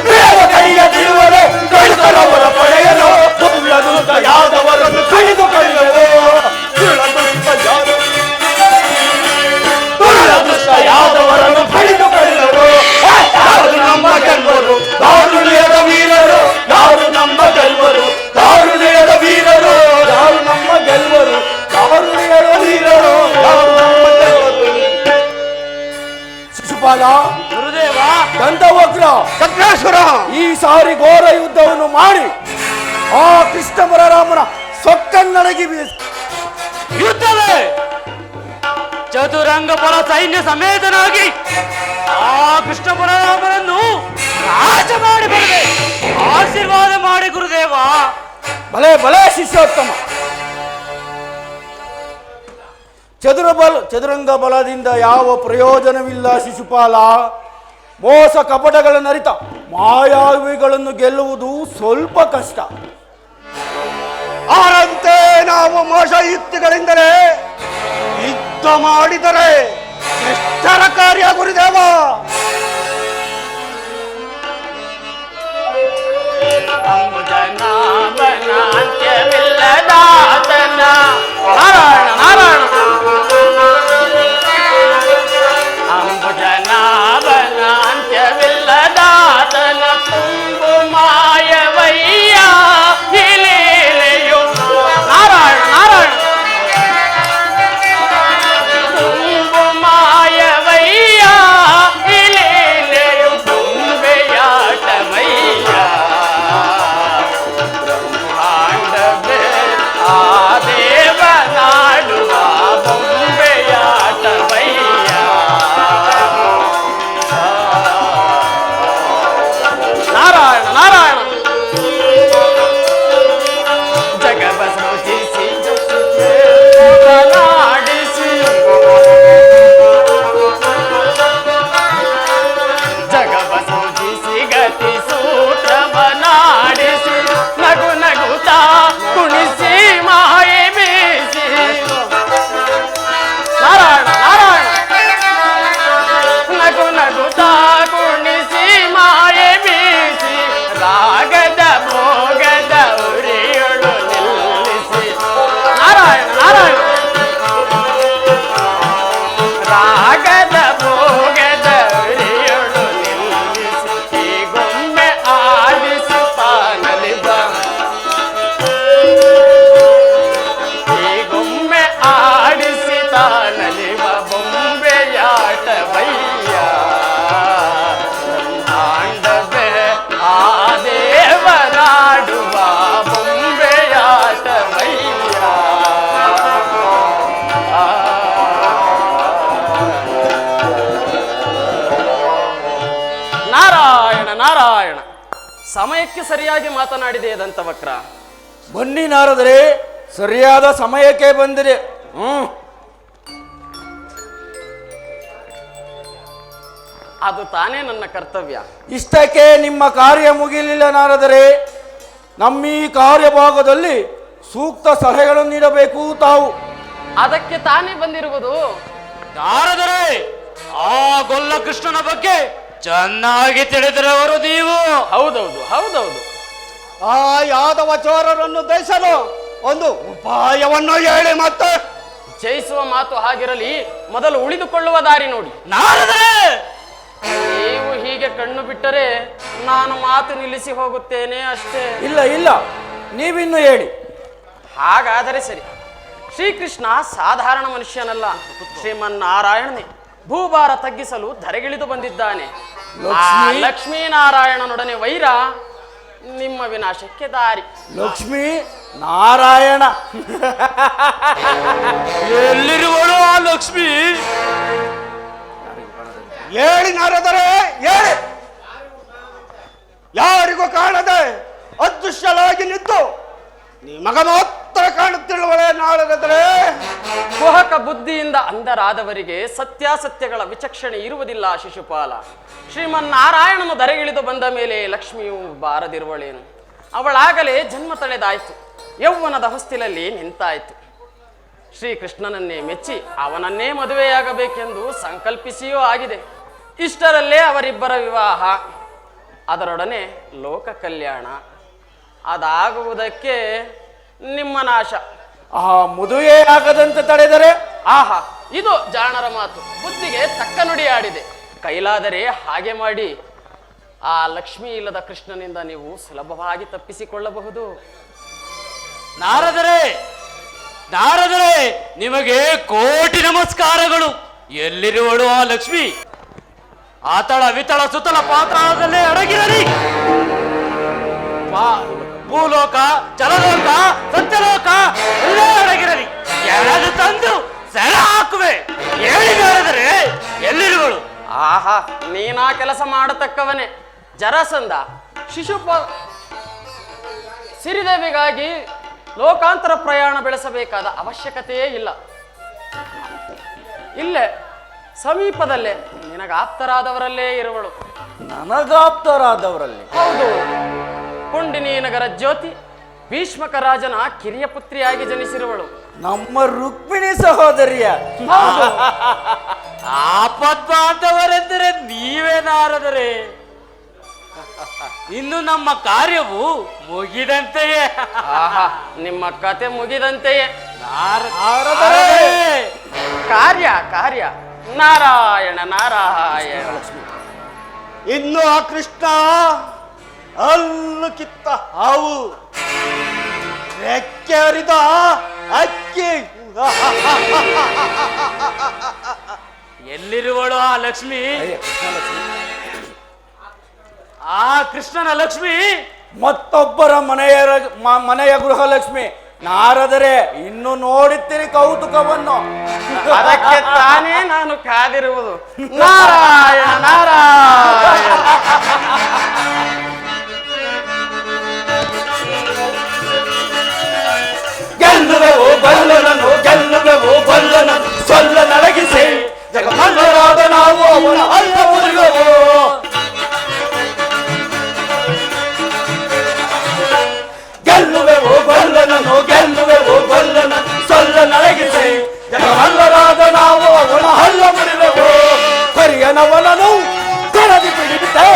ಬಿಡದ ಕಲಿಯದಿರುವರೆ ಕೆಡುಕರವರ ಪಡೆಯಲು ಸುಳ್ಳದುಷ್ಟ ಯಾದವರನ್ನು ಕಳೆದುಕೊಳ್ಳಲು ಸುಳ್ಳದುಷ್ಟ ಯಾದವರನ್ನು ಕಳೆದುಕೊಳ್ಳಲು ಯಾರು ನಮ್ಮ ಗೆಲ್ವರು ದಾರುಣಿಯರ ವೀರರು ಯಾರು ನಮ್ಮ ಗೆಲ್ವರು ದಾರುಣಿಯರ ವೀರರು ಯಾರು ನಮ್ಮ ಗೆಲ್ವರು ದಾರುಣಿಯರ ವೀರರು ಯಾರು ನಮ್ಮ ಗೆಲ್ವರು ಶಿಶುಪಾಲ ಗುರುದೇವ ದಂತವಕ್ರ ಚಕ್ರೇಶ್ವರ ಈ ಸಾರಿ ಘೋರ ಯುದ್ಧವನ್ನು ಮಾಡಿ ಆ ಕೃಷ್ಣ ಬಲರಾಮನ ಸೊಕ್ಕನ್ನಡಗಿ ಯುದ್ಧವೇ ಚತುರಂಗ ಬಲ ಸೈನ್ಯ ಸಮೇತನಾಗಿ ಆ ಕೃಷ್ಣ ಬಲರಾಮನನ್ನು ರಾಜ ಮಾಡಿ ಬರದೆ ಆಶೀರ್ವಾದ ಮಾಡಿ ಗುರುದೇವ ಭಲೆ ಭಲೆ ಶಿಷ್ಯೋತ್ತಮ ಚದುರಂಗ ಬಲದಿಂದ ಯಾವ ಪ್ರಯೋಜನವಿಲ್ಲ ಶಿಶುಪಾಲ ಮೋಸ ಕಪಟಗಳನ್ನು ಅರಿತ ಮಾಯಾವಿಗಳನ್ನು ಗೆಲ್ಲುವುದು ಸ್ವಲ್ಪ ಕಷ್ಟ ಆರಂತೆ ನಾವು ಮೋಸ ಯುಕ್ತಿಗಳಿಂದಲೇ ಯುದ್ಧ ಮಾಡಿದರೆ ಎಷ್ಟರ ಕಾರ್ಯ ಗುರುದೇವ ನಾರಾಯಣ ನಾರಾಯಣ ಅಂಬುಜನಾಭನ ಅಂತ್ಯವಿಲ್ಲದಾತನ ತುಂಬು ಮಾಯವಯ್ಯ ಲೀಲೆಯು ನಾರಾಯಣ ನಾರಾಯಣ ತುಂಬು ಮಾಯವಯ್ಯ ಲೀಲೆಯು ತುಂಬೆಯಾಟಮಯ್ಯ ಬ್ರಹ್ಮ ಸಮಯಕ್ಕೆ ಸರಿಯಾಗಿ ಮಾತನಾಡಿದೆ ದಂತವಕ್ರ. ಬನ್ನಿ ನಾರದರೆ, ಸರಿಯಾದ ಸಮಯಕ್ಕೆ ಬಂದಿದೆ. ಅದು ತಾನೇ ನನ್ನ ಕರ್ತವ್ಯ. ಇಷ್ಟಕ್ಕೆ ನಿಮ್ಮ ಕಾರ್ಯ ಮುಗಿಲಿಲ್ಲ ನಾರದರೆ. ನಮ್ಮ ಈ ಕಾರ್ಯಭಾಗದಲ್ಲಿ ಸೂಕ್ತ ಸಲಹೆಗಳನ್ನು ನೀಡಬೇಕು ತಾವು. ಅದಕ್ಕೆ ತಾನೇ ಬಂದಿರುವುದು. ನಾರದರೆ, ಆ ಗೊಲ್ಲ ಕೃಷ್ಣನ ಬಗ್ಗೆ ಚೆನ್ನಾಗಿ ತಿಳಿದಿರುವರು ನೀವು. ಹೌದೌದು ಹೌದೌದು. ಆ ಯಾದವ ಚೋರರನ್ನು ದಯಿಸಲು ಒಂದು ಉಪಾಯವನ್ನು ಹೇಳಿ. ಮತ್ತೆ ಜಯಿಸುವ ಮಾತು ಹಾಗಿರಲಿ, ಮೊದಲು ಉಳಿದುಕೊಳ್ಳುವ ದಾರಿ ನೋಡಿ. ನಾರದರೆ, ನೀವು ಹೀಗೆ ಕಣ್ಣು ಬಿಟ್ಟರೆ ನಾನು ಮಾತು ನಿಲ್ಲಿಸಿ ಹೋಗುತ್ತೇನೆ ಅಷ್ಟೇ. ಇಲ್ಲ ಇಲ್ಲ, ನೀವಿನ್ನು ಹೇಳಿ. ಹಾಗಾದರೆ ಸರಿ. ಶ್ರೀಕೃಷ್ಣ ಸಾಧಾರಣ ಮನುಷ್ಯನಲ್ಲ, ಶ್ರೀಮನ್ನಾರಾಯಣನೇ ಭೂಭಾರ ತಗ್ಗಿಸಲು ಧರೆಗಿಳಿದು ಬಂದಿದ್ದಾನೆ. ಆ ಲಕ್ಷ್ಮೀನಾರಾಯಣನೊಡನೆ ವೈರ ನಿಮ್ಮ ವಿನಾಶಕ್ಕೆ ದಾರಿ. ಲಕ್ಷ್ಮೀ ನಾರಾಯಣ ಎಲ್ಲಿರುವಳು ಆ ಲಕ್ಷ್ಮಿ? ಹೇಳಿ ನಾರದರೆ, ಹೇಳಿ. ಯಾರಿಗೂ ಕಾಣದೆ ಅದೃಶ್ಯಲಾಗಿ ನಿಂತು ನಿಮಗ ಮಾತ್ರ ಕಾಣುತ್ತಿರುವಳೆ ನಾರದರೆ. ಕುಹಕ ಬುದ್ಧಿಯಿಂದ ಅಂಧರಾದವರಿಗೆ ಸತ್ಯಾಸತ್ಯಗಳ ವಿಚಕ್ಷಣೆ ಇರುವುದಿಲ್ಲ ಶಿಶುಪಾಲ. ಶ್ರೀಮನ್ನಾರಾಯಣನು ಧರೆಗಿಳಿದು ಬಂದ ಮೇಲೆ ಲಕ್ಷ್ಮಿಯು ಬಾರದಿರುವಳೇನು? ಅವಳಾಗಲೇ ಜನ್ಮ ತಳೆದಾಯ್ತು, ಯೌವನದ ಹೊಸ್ತಿಲಲ್ಲಿ ನಿಂತಾಯ್ತು. ಶ್ರೀಕೃಷ್ಣನನ್ನೇ ಮೆಚ್ಚಿ ಅವನನ್ನೇ ಮದುವೆಯಾಗಬೇಕೆಂದು ಸಂಕಲ್ಪಿಸಿಯೂ ಆಗಿದೆ. ಇಷ್ಟರಲ್ಲೇ ಅವರಿಬ್ಬರ ವಿವಾಹ, ಅದರೊಡನೆ ಲೋಕ ಕಲ್ಯಾಣ. ಅದಾಗುವುದಕ್ಕೆ ನಿಮ್ಮ ನಾಶ. ಆ ಮದುವೆ ಆಗದಂತೆ ತಡೆದರೆ? ಆಹಾ, ಇದು ಜಾಣರ ಮಾತು. ಬುದ್ಧಿಗೆ ತಕ್ಕ ನುಡಿಯಾಡಿದೆ. ಕೈಲಾದರೆ ಹಾಗೆ ಮಾಡಿ ಆ ಲಕ್ಷ್ಮಿ ಇಲ್ಲದ ಕೃಷ್ಣನಿಂದ ನೀವು ಸುಲಭವಾಗಿ ತಪ್ಪಿಸಿಕೊಳ್ಳಬಹುದು. ನಾರದರೆ, ನಾರದರೆ, ನಿಮಗೆ ಕೋಟಿ ನಮಸ್ಕಾರಗಳು. ಎಲ್ಲಿರುವಳು ಆ ಲಕ್ಷ್ಮಿ? ಆತಳ ವಿತಳ ಸುತಲ ಪಾತ್ರದಲ್ಲೇ ಅಡಗಿರಲಿ. ಭೂಲೋಕ, ಜಲಲೋಕ, ಸತ್ಯಲೋಕ ಎಲ್ಲೇ ಅಡಗಿರಲಿ. ಯಾರು ತಂದು ಸೆರ ಹಾಕುವೆ. ಹೇಳಿದರೆ ಎಲ್ಲಿರುವಳು? ಆಹಾ, ನೀನಾ ಕೆಲಸ ಮಾಡತಕ್ಕವನೇ. ಜರಾಸಂಧ ಸಿರಿದೇವಿಗಾಗಿ ಲೋಕಾಂತರ ಪ್ರಯಾಣ ಬೆಳೆಸಬೇಕಾದ ಅವಶ್ಯಕತೆಯೇ ಇಲ್ಲ. ಇಲ್ಲೇ ಸಮೀಪದಲ್ಲೇ ನಿನಗಾಪ್ತರಾದವರಲ್ಲೇ ಇರುವಳು. ನನಗಾಪ್ತರಾದವರಲ್ಲಿ? ಹೌದು. ಕುಂಡಿನಿ ನಗರ ಜ್ಯೋತಿ ಭೀಷ್ಮಕ ರಾಜನ ಕಿರಿಯ ಪುತ್ರಿಯಾಗಿ ಜನಿಸಿರುವಳು. ನಮ್ಮ ರುಕ್ಮಿಣಿ ಸಹೋದರಿಯ. ಹೌದು. ಆಪತ್ಬಾಂಧವರೆಂದರೆ ನೀವೇ ನಾರದರೆ. ಇನ್ನು ನಮ್ಮ ಕಾರ್ಯವು ಮುಗಿದಂತೆಯೇ. ಆಹಾ, ನಿಮ್ಮ ಕತೆ ಮುಗಿದಂತೆಯೇ. ನಾರದರೆ, ಕಾರ್ಯ ಕಾರ್ಯ ನಾರಾಯಣ ನಾರಾಯಣ. ಇನ್ನು ಆ ಕೃಷ್ಣ ಅಲ್ಲು ಕಿತ್ತ ಹಾವು, ರೆಕ್ಕೆ ಹರಿದ ಅಕ್ಕಿ. ಎಲ್ಲಿರುವಳು ಆ ಲಕ್ಷ್ಮಿ? ಆ ಕೃಷ್ಣನ ಲಕ್ಷ್ಮಿ ಮತ್ತೊಬ್ಬರ ಮನೆಯ ಗೃಹಲಕ್ಷ್ಮಿ. ನಾರದರೆ, ಇನ್ನು ನೋಡುತ್ತೀರಿ ಕೌತುಕವನ್ನು. ಅದಕ್ಕೆ ತಾನೇ ನಾನು ಕಾದಿರುವುದು. ನಾರಾಯಣ ನಾರಾಯಣ. ಗೆಲ್ಲುವೆವು ಬಲ್ಲನನು, ಗೆಲ್ಲುವೆವು ಬಲ್ಲನನು, ಸೊಲ್ಲ ನಡಗಿಸಿ ಜಗಮಲ್ಲರಾದ ನಾವು ಅವನ ಅಲ್ಲ ಮುರಿವೆವು. ಗೆಲ್ಲುವೆವು ಬಲ್ಲನನು, ಗೆಲ್ಲುವೆವು ಬಲ್ಲನನು, ಸೊಲ್ಲ ನಡಗಿಸಿ ಜಗಮಲ್ಲರಾದ ನಾವು ಅವನ ಹಲ್ಲ ಮುರಿವೆವು. ಕರಿಯನವನನು ಕರದಿ ಬಿಡಿಬಿಟ್ಟೆ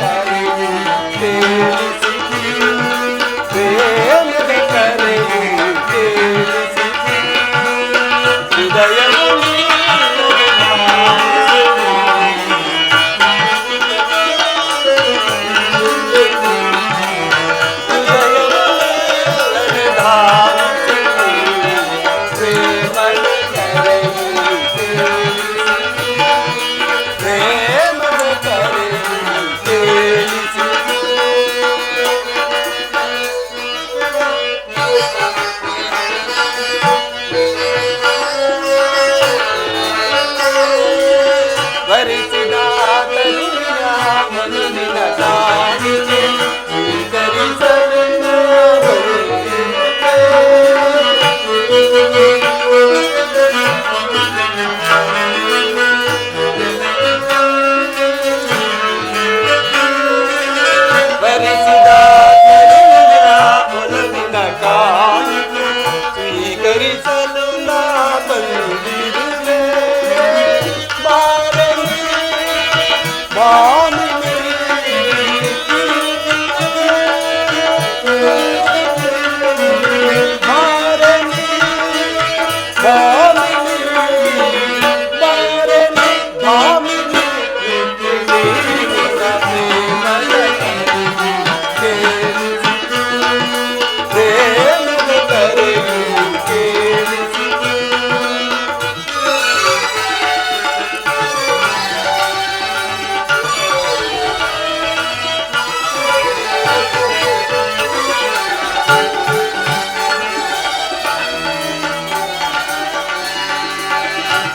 ಕರೆಯು ಕೇಳಿಸಿತು ಪ್ರೇಮದ ಕರೆಯು ಕೇಳಿಸಿತು ಹೃದಯವು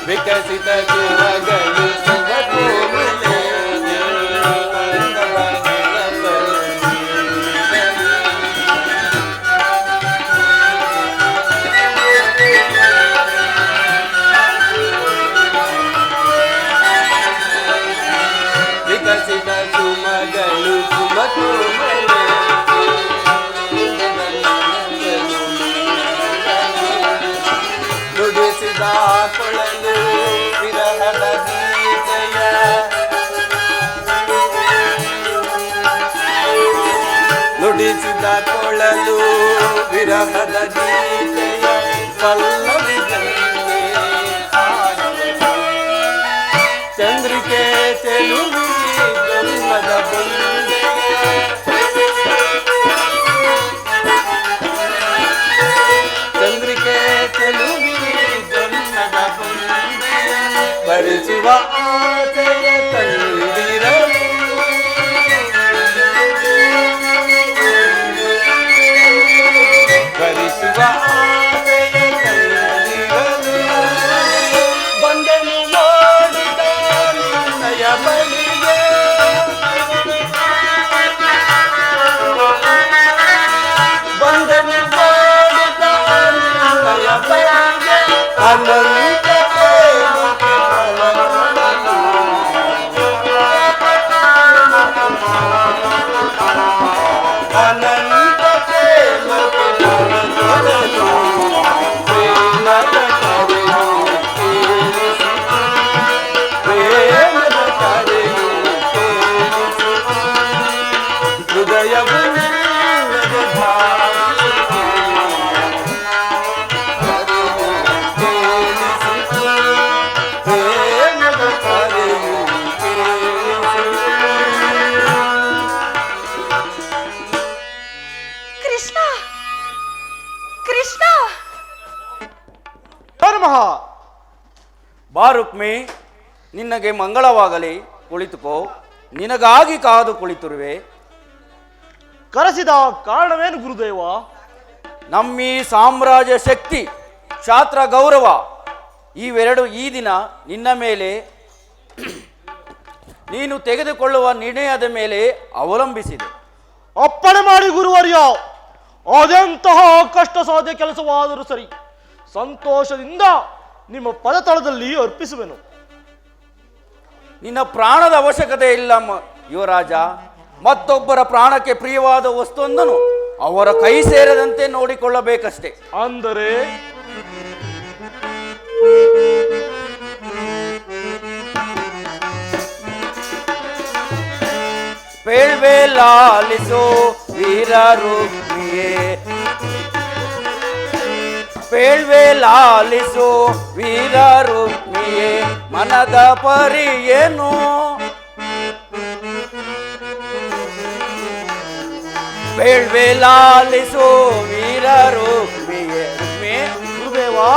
ವಿಕಸಿತ ಸುರಗಳು ಸುಗಮೋಮಲೆ ವಿಕಸಿತ ಸುಮಗಳು ಸುಮಕೋಮಲೆ ನುಡಿಸಿದ ಕೊಳಲು ವಿರಹದ ಗೀತೆಯ ನುಡಿಸಿದ ಕೊಳಲು ವಿರಹದ ಗೀತೆಯ ಪಲ್ಲವಿದಂತೆ ಚಂದ್ರಿಕೆ ಚೆಲುವಿ ಜನ್ಮದ ಬಂದೆಯ ಚಂದ್ರಿಕೆ ಚೆಲುವಿ ಜನ್ಮದ ಬಂದೆಯ ಬರಿಸುವ ಆಸೆಯ ತಂದಿರಲು ಬರಿಸುವ ಆಸೆಯ ತಂದಿರಲು ಬಂದೆನು ನೋಡಿದ ನಿನ್ನಯ ಬಳಿಗೆ ಬಂದೆನು ನೋಡಿದ ನಿನ್ನಯ ಬಳಿಗೆ ಅನಂತ ಪ್ರೇಮಕ್ಕೆ ಬಲನೊಡಲು ಅನಂತ ಪ್ರೇಮಕ್ಕೆ ಬಲನೊಡಲು ಪ್ರೇಮದ ಕರೆಯು ಕೇಳಿಸಿತು ಪ್ರೇಮದ ಕರೆಯು ಕೇಳಿಸಿತು ಹೃದಯವು ನಿನ್ನದೆ ಭಾವಿಸಿತು ಕರೆಯು ಕೇಳಿಸಿತು ಪ್ರೇಮದ ಕರೆಯು ಕೇಳಿಸಿತು ಕೃಷ್ಣ ಕೃಷ್ಣ ಧರ್ಮಃ ಬಾ ರುಕ್ಮಿ, ನಿನಗೆ ಮಂಗಳವಾಗಲಿ, ಕುಳಿತುಕೋ. ನಿನಗಾಗಿ ಕಾದು ಕುಳಿತಿರುವೆ. ಕರೆಸಿದ ಕಾರಣವೇನು ಗುರುದೇವ? ನಮ್ಮೀ ಸಾಮ್ರಾಜ್ಯ ಶಕ್ತಿ, ಕ್ಷಾತ್ರ ಗೌರವ ಇವೆರಡು ಈ ದಿನ ನಿನ್ನ ಮೇಲೆ ನೀನು ತೆಗೆದುಕೊಳ್ಳುವ ನಿರ್ಣಯದ ಮೇಲೆ ಅವಲಂಬಿಸಿದೆ. ಅಪ್ಪಣೆ ಮಾಡಿ ಗುರುವರ್ಯ, ಅದೆಂತಹ ಕಷ್ಟ ಸಾಧ್ಯ ಕೆಲಸವಾದರೂ ಸರಿ, ಸಂತೋಷದಿಂದ ನಿಮ್ಮ ಪದತಳದಲ್ಲಿ ಅರ್ಪಿಸುವೆನು. ನಿನ್ನ ಪ್ರಾಣದ ಅವಶ್ಯಕತೆ ಇಲ್ಲ ಯುವರಾಜ. ಮತ್ತೊಬ್ಬರ ಪ್ರಾಣಕ್ಕೆ ಪ್ರಿಯವಾದ ವಸ್ತುವೊಂದನ್ನು ಅವರ ಕೈ ಸೇರದಂತೆ ನೋಡಿಕೊಳ್ಳಬೇಕಷ್ಟೇ. ಅಂದರೆ ಬೇಳ್ವೆ ಲಾಲಿಸೋ ವೀರ ರುಕ್ಮಿಯೇ ಬೇಳ್ವೆ ಲಾಲಿಸೋ ವೀರ ರುಕ್ಮಿಯೇ ಮನದ ಪರಿಯೇನು ಬೇಳ್ವೆ ಲಾಲಿಸೋ ವೀರ ರುಕ್ಮಿಯೇ ಗುರುದೇವಾ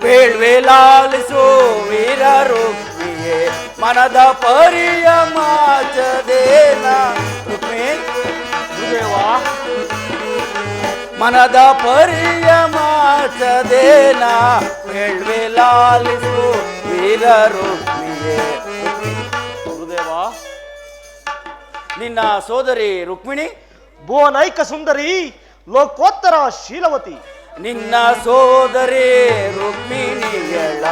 ಬೇಳ್ವೆ ಲಾಲಿಸೋ ವೀರ ರುಕ್ಮಿಯೇ ಮನದ ಪರಿಯ ಮಾಚದೇನ ರುಕ್ಮಿ ಗುರುದೇವಾ ಮನದ ಪರಿಯ ಮಾಚದೇನ ಬೇಳ್ವೆ ಲಾಲಿಸೋ ವೀರ ರುಕ್ಮಿಯೇ ಗುರುದೇವಾ ನಿನ್ನ ಸೋದರಿ ರುಕ್ಮಿಣಿ ಭುವನೈಕ ಸುಂದರಿ ಲೋಕೋತ್ತರ ಶೀಲವತಿ ನಿನ್ನ ಸೋದರಿ ರುಕ್ಮಿಣಿಯಳ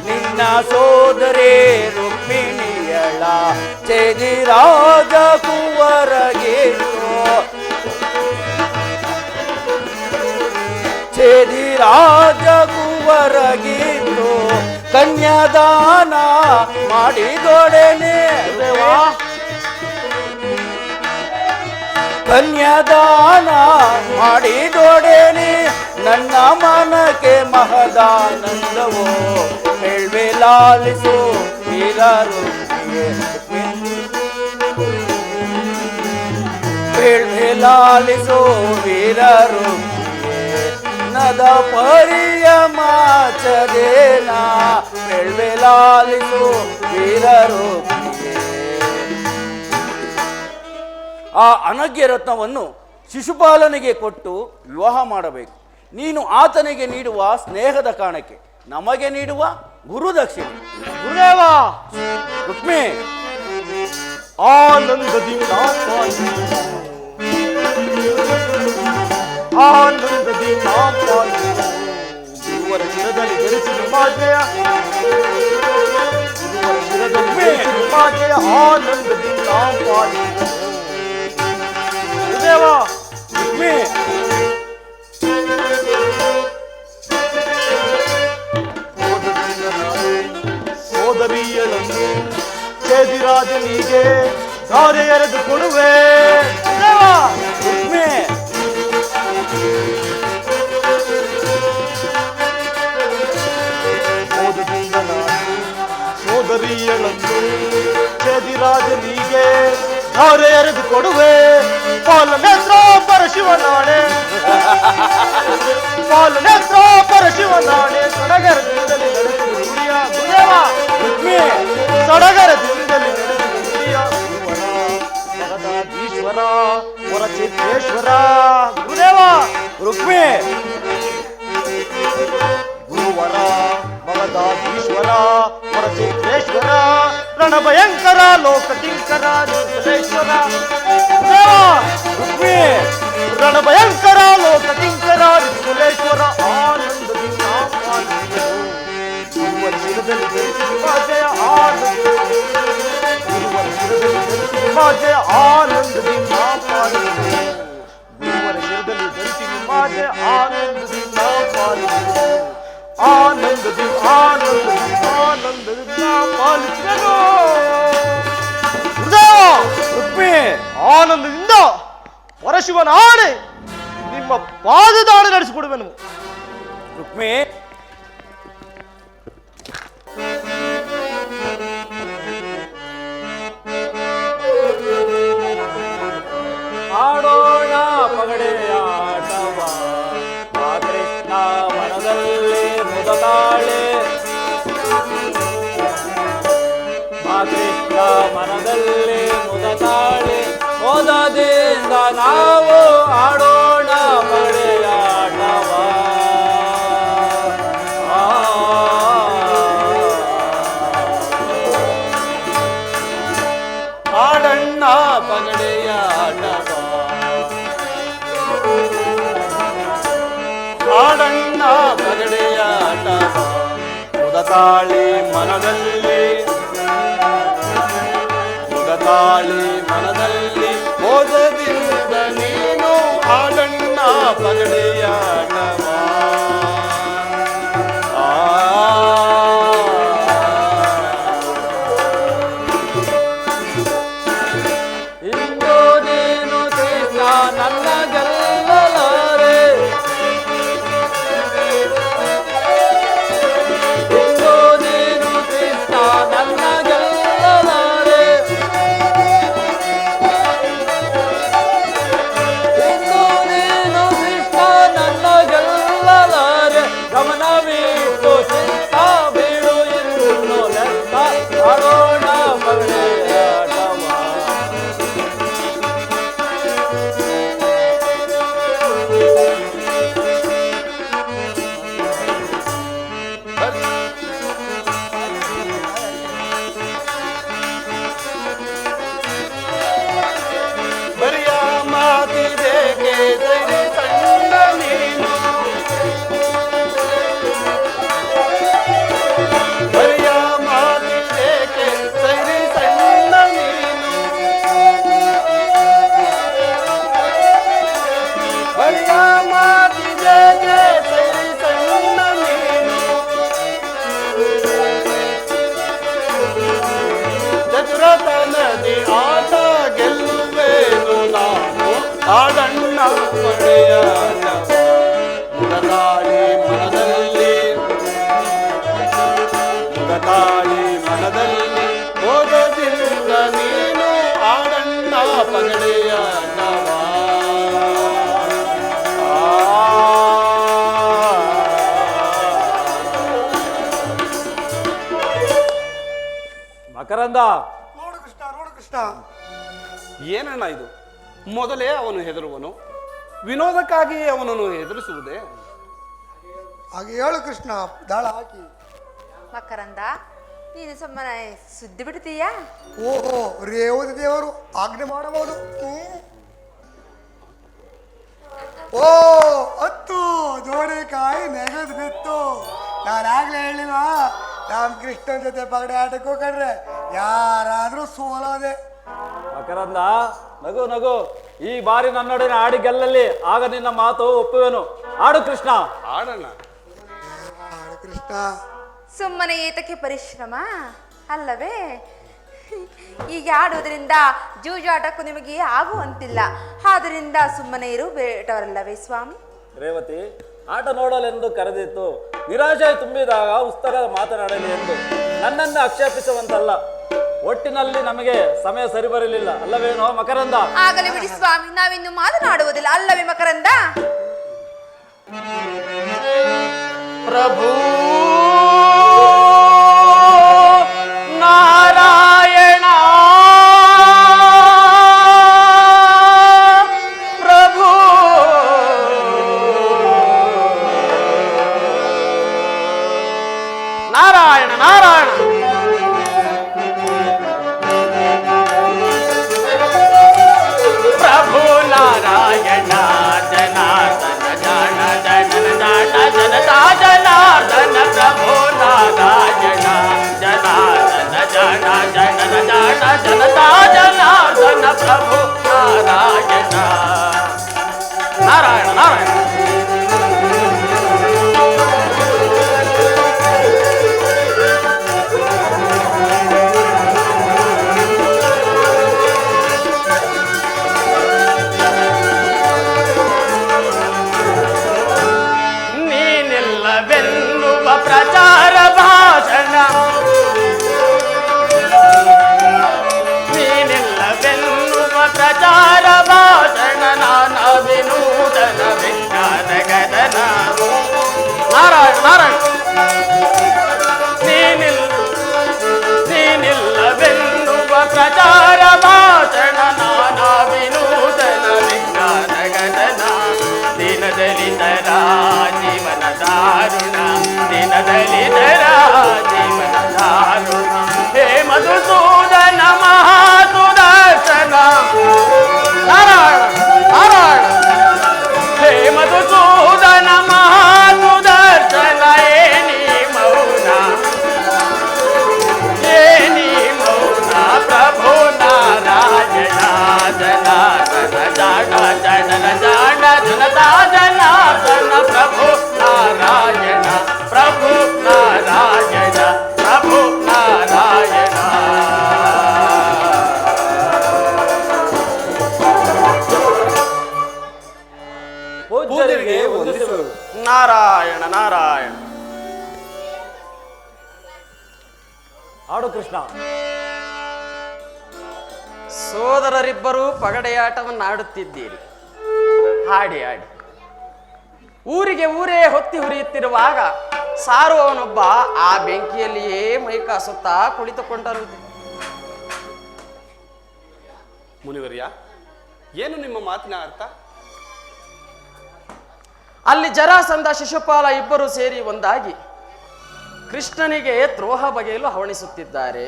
ನಿನ್ನ ಸೋದರಿ ರುಕ್ಮಿಣಿಯಳ ಚೇದಿರಾಜ ಕುವರಗೇನು ಚೇದಿರಾಜ ಕುವರಗೀತು ಕನ್ಯಾದಾನ ಮಾಡಿದೊಡನೆ ಕನ್ಯಾದಾನ ಮಾಡಿದೊಡನೆ ನನ್ನ ಮನಕ್ಕೆ ಮಹದಾನಂದವೋ ಹೇಳ್ವೆ ಲಾಲಿಸು ವೀರರು ಹೇಳ್ವೆ ಲಾಲಿಸು ವೀರರು ನದ ಪರಿಯ ಮಾಚದೇನ ಹೇಳ್ವೆ ಲಾಲಿಸು ವೀರರು ಆ ಅನಗ್ಯ ರತ್ನವನ್ನು ಶಿಶುಪಾಲನಿಗೆ ಕೊಟ್ಟು ವಿವಾಹ ಮಾಡಬೇಕು. ನೀನು ಆತನಿಗೆ ನೀಡುವ ಸ್ನೇಹದ ಕಾರಣಕ್ಕೆ ನಮಗೆ ನೀಡುವ ಗುರುದಕ್ಷಿಣೆ. ಗುರುದೇವ ರುಕ್ಮಿ ಆನಂದದಿಂದ ಆನಂದದಿಂದ ಗುರುವರ ಶಿರದಲ್ಲಿ ಧರಿಸಿ ನಿಮಾಜಯ ಗುರುವರ ಶಿರದಲ್ಲಿ ಧರಿಸಿ ನಿಮಾಜಯ ಆನಂದದಿಂದ ಗುರುದೇವ ರುಕ್ಮಿ ಸೋದರಿಯಳನ್ನು ಚೇದಿರಾಜನಿಗೆ ಧಾರೆ ಎರೆದು ಕೊಡುವೆ ರುಕ್ಮಿ ಓದದಿಂದ ನಾನು ಸೋದರಿಯಳನ್ನು ಚೇದಿರಾಜನಿಗೆ ಧಾರೆ ಎರೆದು ಕೊಡುವೆ ಪಾಲನೇತ್ರ ಪರಶಿವನಾಣೆ ಪಾಲನೇತ್ರ ಪರಶಿವನಾಣೆ ಸಡಗರದಿಂದಲೇ ನಡೆಸಿದ ನುಡಿಯ ಗುರುದೇವ ರುಕ್ಮಿ ಸಡಗರದಿಂದಲೇ ನಡೆಸಿದ ನುಡಿಯ ಗುರುವರ ಜಗದಾಧೀಶ್ವರ ವರಚಿತ್ತೇಶ್ವರ ಗುರುದೇವ ರುಕ್ಮಿ ಗುರುವರ ಭಗದಾಧೀಶ್ವರ ವರಚಿತ್ರೇಶ್ವರ ರಣಭಯಂಕರ ಲೋಕಟಿಂಕರ ನಿಖಿಲೇಶ್ವರ ರುಕ್ಮಿ ರಣಭಯಂಕರ ಲೋಕಟಿಂಕರ ನಿಖಿಲೇಶ್ವರ ಆನಂದದಿಂದ ಗುರುವರ ಶಿರದಲ್ಲಿ ಧರಿಸಿ ನಿಮಾಜಯ ಆನಂದ ಗುರುವರ ಶಿರದಲ್ಲಿ ಧರಿಸಿ ನಿಮಾಜಯ ಆನಂದದಿಂದ ಗುರುವರ ಶಿರದಲ್ಲಿ ಧರಿಸಿ ನಿಮಾಜಯ ಆನಂದದಿಂದ ಆನಂದದಿಂದ ಆನಂದದಿಂದ ಪಾಲಿಸಿದನು ರುಕ್ಮಿ ಆನಂದದಿಂದ ಪರಶಿವನ ಆಣೆ ನಿಮ್ಮ ಪಾದದ ಆಣೆ ನಡೆಸಿಕೊಡುವೆನು ರುಕ್ಮಿ ಆಡೋಣ ಪಗಡೆಯಾಟವ ಆ ಕೃಷ್ಣ ವನದಲ್ಲಿ ಮುದತಾಳೆ ಆ ಕೃಷ್ಣ ಮನದಲ್ಲಿ ಮುದತಾಳೆ ಹೋದದಿಂದ ನಾವು ಆಡೋಣ ಪಗಡೆಯಾಟವ ಆಡಣ್ಣ ಪಗಡೆಯಾಟವ ಆಡಣ್ಣ ಪಗಡೆಯಾಟವ ಮುದತಾಳಿ ಮನದಲ್ಲಿ ಮುದತಾಳಿ ಮನದಲ್ಲಿ ಹೋದದಿಂದ ನೀನು ಆಡಣ್ಣ ಪಗಡೆಯಾಟವ ಆ ಪಗಡೆಯ ಮುದತಾಳಿ ಮನದಲ್ಲಿ ಮುದತಾಳಿ ಮನದಲ್ಲಿ ಓದದಿಂದ ನೀನು ಆಡಣ್ಣ ಪಗಡೆಯ ನವ ಮಕರಂದ, ನೋಡು ಕೃಷ್ಣ, ನೋಡು ಕೃಷ್ಣ. ಏನಣ್ಣ ಇದು? ಮೊದಲೇ ಅವನು ಹೆದರುವನು, ವಿನೋದಕ್ಕಾಗಿಯೇ ಅವನನ್ನು ಹೆದರಿಸುವುದೇ? ಹಾಗೆ ಹೇಳು ಕೃಷ್ಣ, ದಾಳ ಹಾಕಿ. ಮಕರಂದ, ನೀನು ಸುಮ್ಮನೆ ಸುದ್ದಿ ಬಿಡ್ತೀಯಾ? ಓಹೋ, ರೇವತಿ ದೇವರು ಆಜ್ಞೆ ಮಾಡಬಹುದು. ಓ ಹತ್ತು ಜೋಡಿಕಾಯಿ ನೆಗೆದು ಬಿತ್ತು. ನಾನಾಗ್ಲೇ ಹೇಳಿಲ್ವಾ, ರಾಮ್ ಕೃಷ್ಣನ್ ಜೊತೆ ಪಗಡೆ ಆಟಕ್ಕೆ ಹೋಗ್ರೆ ಯಾರಾದ್ರೂ ಸೋಲೋದೆ. ಮಕರಂದ, ನಗು ನಗು. ಈ ಬಾರಿ ನನ್ನೊಡನೆ ಆಡಿ ಗೆಲ್ಲಲಿ, ಆಗ ನಿನ್ನ ಮಾತು ಒಪ್ಪುವೆನು. ಆಡು ಕೃಷ್ಣ. ಆಡಣ್ಣ. ಆಡು ಕೃಷ್ಣ. ಸುಮ್ಮನೆ ಏತಕ್ಕೆ ಪರಿಶ್ರಮ ಅಲ್ಲವೇ? ಹೀಗೆ ಆಡುವುದರಿಂದ ಜೂಜಾಟಕ್ಕೂ ನಿಮಗೆ ಆಗುವಂತಿಲ್ಲ. ಆದ್ದರಿಂದ ಸುಮ್ಮನೆ ಇರು ಬೇಟವರಲ್ಲವೇ ಸ್ವಾಮಿ? ರೇವತಿ, ಆಟ ನೋಡಲೆಂದು ಕರೆದಿತ್ತು. ನಿರಾಶೆ ತುಂಬಿದಾಗ ಉತ್ತರ ಮಾತನಾಡಲಿ ಎಂದು ನನ್ನನ್ನು ಆಕ್ಷೇಪಿಸುವಂತಲ್ಲ. ಒಟ್ಟಿನಲ್ಲಿ ನಮಗೆ ಸಮಯ ಸರಿ ಬರಲಿಲ್ಲ ಅಲ್ಲವೇನೋ ಮಕರಂದ? ಆಗಲೇ ಬಿಡಿ ಸ್ವಾಮಿ, ನಾವಿನ್ನು ಮಾತನಾಡುವುದಿಲ್ಲ ಅಲ್ಲವೇ ಮಕರಂದ? ಪ್ರಭು ನಾರಾಯಣ, ಪ್ರಭು ನಾರಾಯಣ ನಾರಾಯಣ. ಪ್ರಭು ನಾರಾಯಣ ಜನಾರ್ದನ ಜಾಣ ಜನನ ಜಾಣ ಜನತಾ ಜನಾರ್ದನ. ಪ್ರಭು ನಾರಾಯಣ ಜನಾರ್ದನ ಜಾಣ ಜನನ ಜಾಣ ಜನತಾ ಜನಾರ್ದನ. ಪ್ರಭು ನಾರಾಯಣ ನಾರಾಯಣ ನಾರಾಯಣ. ನೀನಿಲ್ಲವೆನ್ನುವ ಪ್ರಚಾರ ಭಾಷಣ, ನೀನಿಲ್ಲವೆನ್ನುವ ಪ್ರಚಾರ ಭಾಷಣ, ನಾನ ವಿನೂತನ ವಿಜ್ಞಾನ ಗದನ. ನಾರಾಯಣ ನಾರಾಯಣ. ನೀನಿಲ್ಲವೆನ್ನುವ ಪ್ರಚಾರ ಭಾಷಣ, ನಾನ ವಿನೂತನ ವಿಜ್ಞಾನ ಗದನ. ದೀನದಲಿತರ ಜೀವನ ದಾರುಣ, ದೀನದಲಿತರ ಜೀವನ ದಾರುಣ. ಹೇ ಮಧುಸೂದನ ಮಹಾಸುದರ್ಶನ. ನಾರಾಯಣ ನಾರಾಯಣ. ಹೇ ಮಧುಸೂದನ ಮಹಾಸುದರ್ಶನ. ಏನಿ ಮೌನ, ಏನಿ ಮೌನ. ಪ್ರಭು ನಾರಾಯಣ ಜನಾರ್ದನ ಜಾಣ ಜನನ ಜಾಣ ಜನತಾ ಜನಾರ್ದನ. ಪ್ರಭು ನಾರಾಯಣ, ಪ್ರಭು ನಾರಾಯಣ, ಪ್ರಭು ನಾರಾಯಣ. ಪೂಜ್ಯರಿಗೆ ವಂದಿಸುವೆವು. ನಾರಾಯಣ ನಾರಾಯಣ. ಆಡು ಕೃಷ್ಣ. ಸೋದರರಿಬ್ಬರು ಪಗಡೆಯಾಟವನ್ನು ಆಡುತ್ತಿದ್ದೀರಿ. ಹಾಡಿ ಹಾಡಿ. ಊರಿಗೆ ಊರೇ ಹೊತ್ತಿ ಹುರಿಯುತ್ತಿರುವಾಗ ಸಾರುವವನೊಬ್ಬ ಆ ಬೆಂಕಿಯಲ್ಲಿಯೇ ಮೈಕಾಸುತ್ತಾ ಕುಳಿತುಕೊಂಡರು. ಮುನಿವರ್ಯ, ಏನು ನಿಮ್ಮ ಮಾತಿನ ಅರ್ಥ? ಅಲ್ಲಿ ಜರಾಸಂಧ ಶಿಶುಪಾಲ ಇಬ್ಬರು ಸೇರಿ ಒಂದಾಗಿ ಕೃಷ್ಣನಿಗೆ ದ್ರೋಹ ಬಗೆಯಲು ಹವಣಿಸುತ್ತಿದ್ದಾರೆ.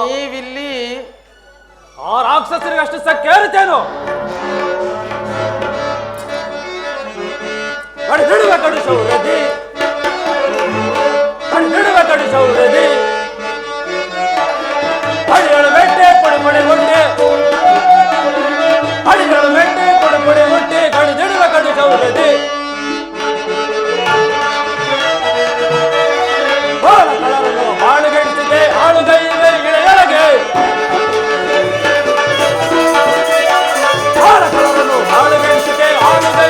ನೀವಿಲ್ಲಿ ಆ ರಾಕ್ಷಸರಿಗೆ ಅಷ್ಟು ಸಕ್ಕೇರುತ್ತೇನು? ಕಡಿದಿಡುವ ಕಡಿಸೌರದಿ, ಕಡಿದಿಡುವ ಕಡಿಸೌರದಿ. ಹಳಿಗಳು ಬೆಟ್ಟೆ ಪಡಿ ಪಡಿ ಹೊಟ್ಟೆ, ಹಳಿಗಳು ಬೆಟ್ಟೆ ಪಡಿ ಪಡಿ ಹೊಟ್ಟೆ. ಕಡಿದಿಡುವ ಕಡಿಸೌರದಿ. ಹಾಳುಗೈಸಿದೆ ಹಾಳುಗೈವೆ ಇಳೆಯೊಳಗೆ, ಹಾಳುಗೈಸಿದೆ ಹಾಳುಗೈ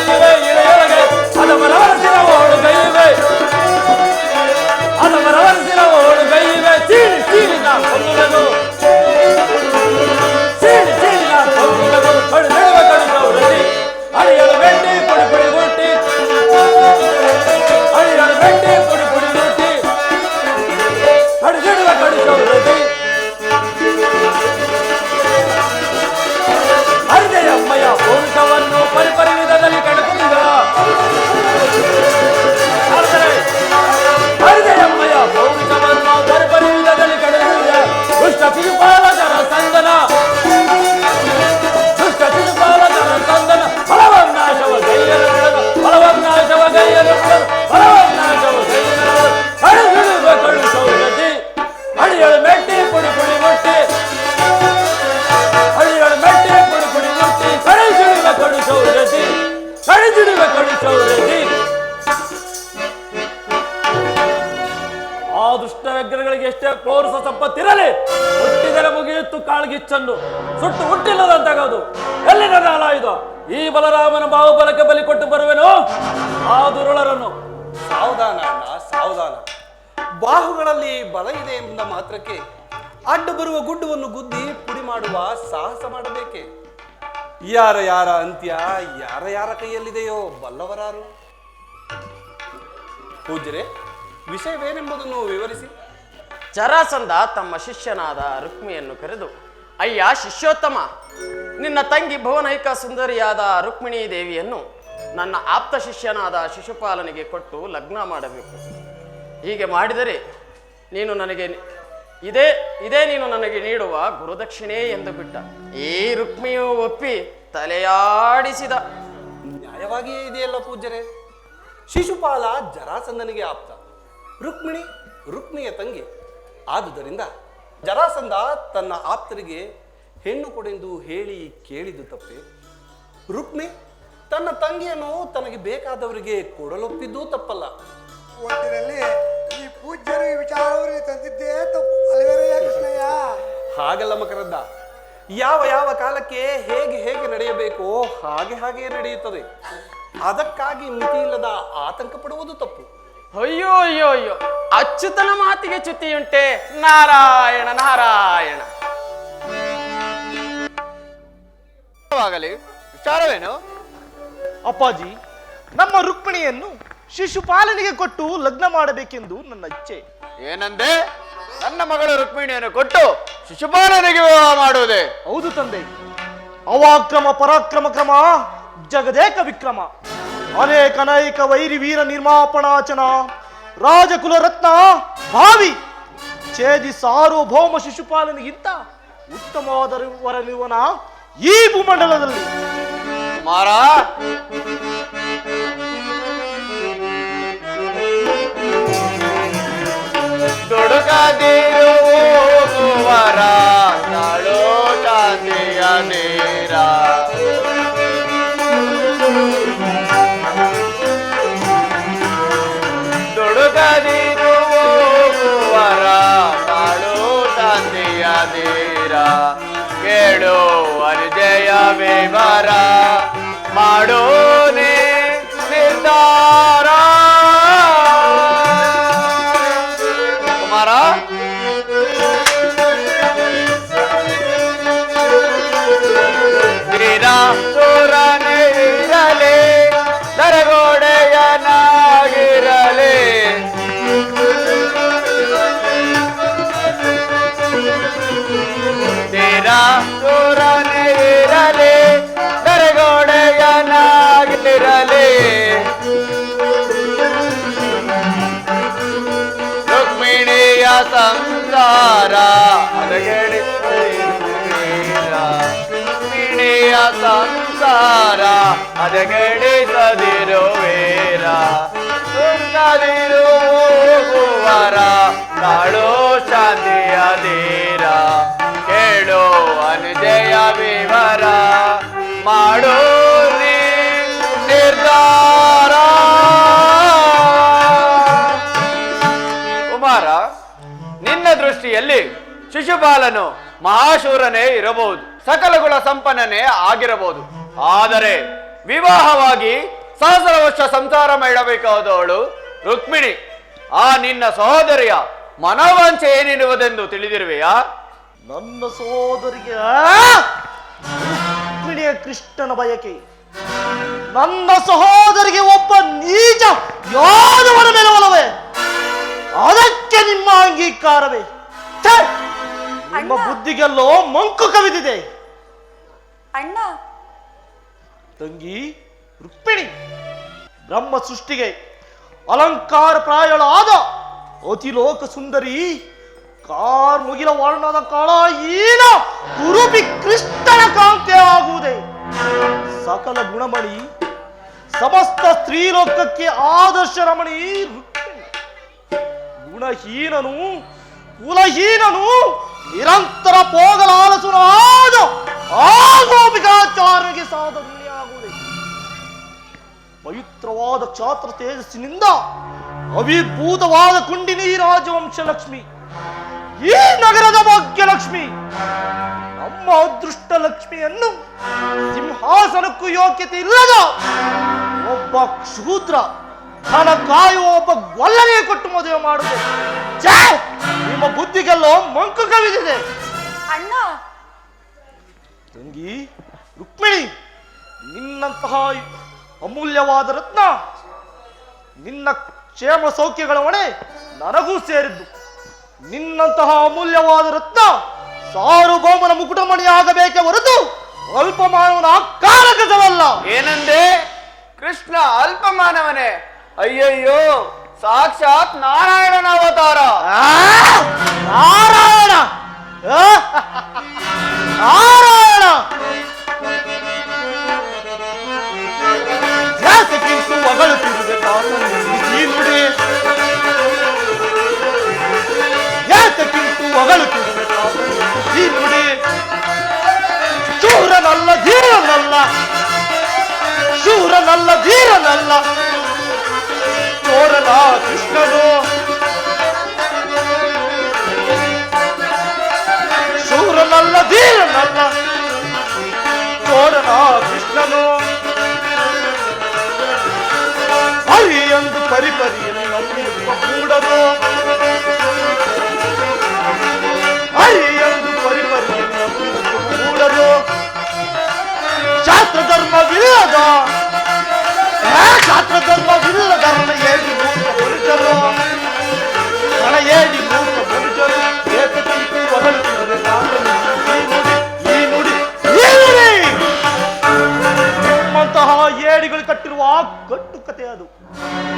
ಅಗ್ರಗಳಿಗೆ ಎಷ್ಟೇ ಪೌರುಷ ಸಂಪತ್ತಿರಲಿ, ಹುಟ್ಟಿದರೆ ಮುಗಿಯಿತು ಕಾಳ್ಗಿಚ್ಚನ್ನು, ಸುಟ್ಟು ಹುಟ್ಟಿಲ್ಲದಂತಾಗೋದು. ಎಲ್ಲಿ ನನ್ನ ಆಲಾಯುಧ? ಈ ಬಲರಾಮನ ಬಾಹುಬಲಕ್ಕೆ ಬಲಿ ಕೊಟ್ಟು ಬರುವೆನು ಆ ದುರುಳರನ್ನು. ಸಾವಧಾನ ಅಣ್ಣ, ಸಾವಧಾನ. ಬಾಹುಗಳಲ್ಲಿ ಬಲ ಇದೆ ಎಂಬ ಮಾತ್ರಕ್ಕೆ ಅಡ್ಡು ಬರುವ ಗುಡ್ಡವನ್ನು ಗುದ್ದಿ ಪುಡಿ ಮಾಡುವ ಸಾಹಸ ಮಾಡಬೇಕೆ? ಯಾರ ಯಾರ ಅಂತ್ಯ ಯಾರ ಯಾರ ಕೈಯಲ್ಲಿದೆಯೋ ಬಲ್ಲವರಾರು. ಪೂಜ್ಯರೇ, ವಿಷಯವೇನೆಂಬುದನ್ನು ವಿವರಿಸಿ. ಜರಾಸಂಧ ತಮ್ಮ ಶಿಷ್ಯನಾದ ರುಕ್ಮಿಯನ್ನು ಕರೆದು, ಅಯ್ಯ ಶಿಷ್ಯೋತ್ತಮ, ನಿನ್ನ ತಂಗಿ ಭುವನೈಕ ಸುಂದರಿಯಾದ ರುಕ್ಮಿಣಿ ದೇವಿಯನ್ನು ನನ್ನ ಆಪ್ತ ಶಿಷ್ಯನಾದ ಶಿಶುಪಾಲನಿಗೆ ಕೊಟ್ಟು ಲಗ್ನ ಮಾಡಬೇಕು. ಹೀಗೆ ಮಾಡಿದರೆ ನೀನು ನನಗೆ ಇದೇ ನೀನು ನನಗೆ ನೀಡುವ ಗುರುದಕ್ಷಿಣೆ ಎಂದು ಬಿಟ್ಟ. ಈ ರುಕ್ಮಿಯು ಒಪ್ಪಿ ತಲೆಯಾಡಿಸಿದ. ನ್ಯಾಯವಾಗಿಯೇ ಇದೆಯಲ್ಲ ಪೂಜ್ಯರೇ. ಶಿಶುಪಾಲ ಜರಾಸಂಧನಿಗೆ ಆಪ್ತ, ರುಕ್ಮಿಣಿಯ ತಂಗಿ. ಆದುದರಿಂದ ಜರಾಸಂಧ ತನ್ನ ಆಪ್ತರಿಗೆ ಹೆಣ್ಣು ಕೊಡೆಂದು ಹೇಳಿ ಕೇಳಿದು ತಪ್ಪೆ. ರುಕ್ಮಿ ತನ್ನ ತಂಗಿಯನ್ನು ತನಗೆ ಬೇಕಾದವರಿಗೆ ಕೊಡಲೊಪ್ಪಿದ್ದೂ ತಪ್ಪಲ್ಲ. ಒಟ್ಟಿನಲ್ಲಿ ಈ ಪೂಜ್ಯರು ಈ ವಿಚಾರವರಿಗೆ ತಂದಿದ್ದೇ ತಪ್ಪು ಅಲ್ವೇರಯ್ಯ ಕೃಷ್ಣಯ್ಯ? ಹಾಗಲ್ಲ ಮಕರಂದ, ಯಾವ ಯಾವ ಕಾಲಕ್ಕೆ ಹೇಗೆ ಹೇಗೆ ನಡೆಯಬೇಕೋ ಹಾಗೆ ನಡೆಯುತ್ತದೆ. ಅದಕ್ಕಾಗಿ ಮಿತಿ ಇಲ್ಲದ ಆತಂಕ ಪಡುವುದು ತಪ್ಪು. ಅಯ್ಯೋ ಅಯ್ಯೋ ಅಯ್ಯೋ, ಅಚ್ಯುತನ ಮಾತಿಗೆ ಚ್ಯುತಿಯುಂಟೆ. ನಾರಾಯಣ ನಾರಾಯಣ. ವಿಚಾರವೇನು? ಅಪ್ಪಾಜಿ, ನಮ್ಮ ರುಕ್ಮಿಣಿಯನ್ನು ಶಿಶುಪಾಲನಿಗೆ ಕೊಟ್ಟು ಲಗ್ನ ಮಾಡಬೇಕೆಂದು ನನ್ನ ಇಚ್ಛೆ. ಏನಂದೆ? ನನ್ನ ಮಗಳು ರುಕ್ಮಿಣಿಯನ್ನು ಕೊಟ್ಟು ಶಿಶುಪಾಲನಿಗೆ ವಿವಾಹ ಮಾಡುವುದೇ? ಹೌದು ತಂದೆ. ಅವಾಕ್ರಮ ಪರಾಕ್ರಮ ಕ್ರಮ ಜಗದೇಕ ವಿಕ್ರಮ, ಅನೇಕ ವೈರಿ ವೀರ ನಿರ್ಮಾಪಣಾಚನ, ರಾಜಕುಲ ರತ್ನ ಭಾವಿ ಛೇದಿ ಸಾರ್ವಭೌಮ ಶಿಶುಪಾಲನಿಗಿಂತ ಉತ್ತಮವಾದ ವರನಿರುವನ ಈ ಭೂಮಂಡಲದಲ್ಲಿ. ಮಾರ ದುಡುಕದಿರು ಕುವರ ನಾಡೋ ಶಾಂತಿಯ ನೇರ. ದುಡುಕದಿರು ಕುವರ ನಾಡೋ ಶಾಂತಿಯ ನೇರ. ಕೇಳು ಅನುಜಯ ವಿವರ ಮಾಡೋ ನಿರ್ಧಾರ. ಕುಮಾರ ಸುರನಿರಲಿ ದರಗೋಡೆಯನಾಗಿರಲಿ. ಸುರನಿರಲಿ ದರಗೋಡೆಯನಾಗಿರಲಿ. ರುಕ್ಮಿಣಿಯ ಸಂಸಾರ ರುಕ್ಮಿಣಿಯ ಸಂಸಾರ ಅದಗಡಿಸದಿರುವೇರ. ಸುಂದದಿರುವರ ಕಾಳು ಶಾಂತಿಯ ಧೀರ. ಕೇಳು ಅನುಜಯ ವಿವರ ಮಾಡೋ ನಿರ್ಧಾರ. ಕುಮಾರ, ನಿನ್ನ ದೃಷ್ಟಿಯಲ್ಲಿ ಶಿಶುಪಾಲನು ಮಹಾಶೂರನೇ ಇರಬಹುದು, ಸಕಲ ಗುಣ ಸಂಪನ್ನನೇ ಆಗಿರಬಹುದು. ಆದರೆ ವಿವಾಹವಾಗಿ ಸಹಸ್ರ ವರ್ಷ ಸಂಸಾರ ಮಾಡಬೇಕಾದವಳು ರುಕ್ಮಿಣಿ. ಆ ನಿನ್ನ ಸಹೋದರಿಯ ಮನೋವಾಂಛೆ ಏನಿರುವುದೆಂದು ತಿಳಿದಿರುವೆಯಾ? ನನ್ನ ಸಹೋದರಿಗೆ ರುಕ್ಮಿಣಿಯ ಕೃಷ್ಣನ ಬಯಕೆ. ನನ್ನ ಸಹೋದರಿಗೆ ಒಬ್ಬ ನೀಚ ಯಾದವನ ಮೇಲೆ ಒಲವೇ. ಅದಕ್ಕೆ ನಿಮ್ಮ ಅಂಗೀಕಾರವೇ? ಛೆ! ನಿಮ್ಮ ಬುದ್ಧಿಗೆಲ್ಲೋ ಮಂಕು ಕವಿದಿದೆ. ಅಣ್ಣ, ತಂಗಿ ರುಕ್ಮಿಣಿ ಬ್ರಹ್ಮ ಸೃಷ್ಟಿಗೆ ಅಲಂಕಾರ ಪ್ರಾಯಳಾದ ಅತಿಲೋಕ ಸುಂದರಿ, ಕಾರ್ಮುಗಿಲ ವರ್ಣದ ಕಾಳ ಈನ ಕುರುಬಿ ಕೃಷ್ಣನ ಕಾಂತೆ ಆಗುವುದೇ. ಸಕಲ ಗುಣಮಣಿ, ಸಮಸ್ತ ಸ್ತ್ರೀಲೋಕಕ್ಕೆ ಆದರ್ಶ ರಮಣಿ ರುಕ್ಮಿಣಿ. ಗುಣಹೀನನು ಕುಲಹೀನನು ನಿರಂತರ ಪೋಗಲಾಲಸುರಾದ ಆ ಗೋಪಿಕಾಚಾರ್ಯಗೆ ಸಾಧನೆಯಾಗುವುದೇ. ಪವಿತ್ರವಾದ ಕ್ಷಾತ್ರ ತೇಜಸ್ಸಿನಿಂದ ಅವಿರ್ಭೂತವಾದ ಕುಂಡಿನಿ ರಾಜವಂಶ ಲಕ್ಷ್ಮಿ ಈ ನಗರದ ಭಾಗ್ಯಲಕ್ಷ್ಮಿ ನಮ್ಮ ಅದೃಷ್ಟ ಲಕ್ಷ್ಮಿಯನ್ನು ಸಿಂಹಾಸನಕ್ಕೂ ಯೋಗ್ಯತೆ ಇಲ್ಲದ ಒಬ್ಬ ಶೂದ್ರ ಹಣ ಕಾಯುವ ಒಬ್ಬ ಗೊಲ್ಲನಿಗೆ ಕೊಟ್ಟು ಮದುವೆ ಮಾಡುವುದು. ಛೇ! ನಿಮ್ಮ ಬುದ್ಧಿಗೆಲ್ಲೋ ಮಂಕು ಕವಿದಿದೆ. ಅಣ್ಣ, ತಂಗಿ ರುಕ್ಮಿಣಿ, ನಿನ್ನಂತಹ ಅಮೂಲ್ಯವಾದ ರತ್ನ, ನಿನ್ನ ಕ್ಷೇಮ ಸೌಖ್ಯಗಳ ಹೊಣೆ ನನಗೂ ಸೇರಿದ್ದು. ನಿನ್ನಂತಹ ಅಮೂಲ್ಯವಾದ ರತ್ನ ಸಾರ್ವಭೌಮನ ಮುಕುಟಮಣಿಯಾಗಬೇಕೆ ಹೊರತು ಅಲ್ಪಮಾನವನ ಕಾರಕವಲ್ಲ. ಏನಂದೆ? ಕೃಷ್ಣ ಅಲ್ಪಮಾನವನೇ? ಅಯ್ಯಯ್ಯೋ, ಸಾಕ್ಷಾತ್ ನಾರಾಯಣನ ಅವತಾರ. ನಾರಾಯಣ ನಾರಾಯಣ ಯಾತಕ್ಕಿಂತೂ ಹೊಗಳುತ್ತಿರುವೆ ಈ ನುಡಿ, ಯಾತಕ್ಕಿಂತೂ ಹೊಗಳುತ್ತಿರುವೆ ಈ ನುಡಿ. ಶೂರನಲ್ಲ ಧೀರನಲ್ಲ, ಶೂರನಲ್ಲ ಧೀರನಲ್ಲ, ಚೋರನ ಕೃಷ್ಣನು. ಶೂರನಲ್ಲ ಧೀರನಲ್ಲ, ಚೋರನ ಕೃಷ್ಣನು. ಹರಿಯಂದು ಪರಿಪರಿಯನ್ನು ನಂಬಿರುವ ಮೂಡನು, ಹರಿಯಂದು ಪರಿಪರಿಯನ್ನು ನಂಬಿರುವ ಮೂಡನು. ಶಾಸ್ತ್ರ ಧರ್ಮವಿಲ್ಲದ, ಶಾಸ್ತ್ರ ಧರ್ಮವಿಲ್ಲದ ಏಡಿ ಮೂರ್ಖ ಮನುಷ್ಯರು, ಹಣ ಏಡಿ ಮೂರ್ಖ ಮನುಷ್ಯರು. ಏಕತಂತು ಹೊರಡುತ್ತಿದ್ದರೆ ಈ ನುಡಿ, ಈ ನುಡಿ ನಿಮ್ಮಂತಹ ಏಡಿಗಳು ಕಟ್ಟಿರುವ ಕಟ್ಟುಕತೆ ಅದು.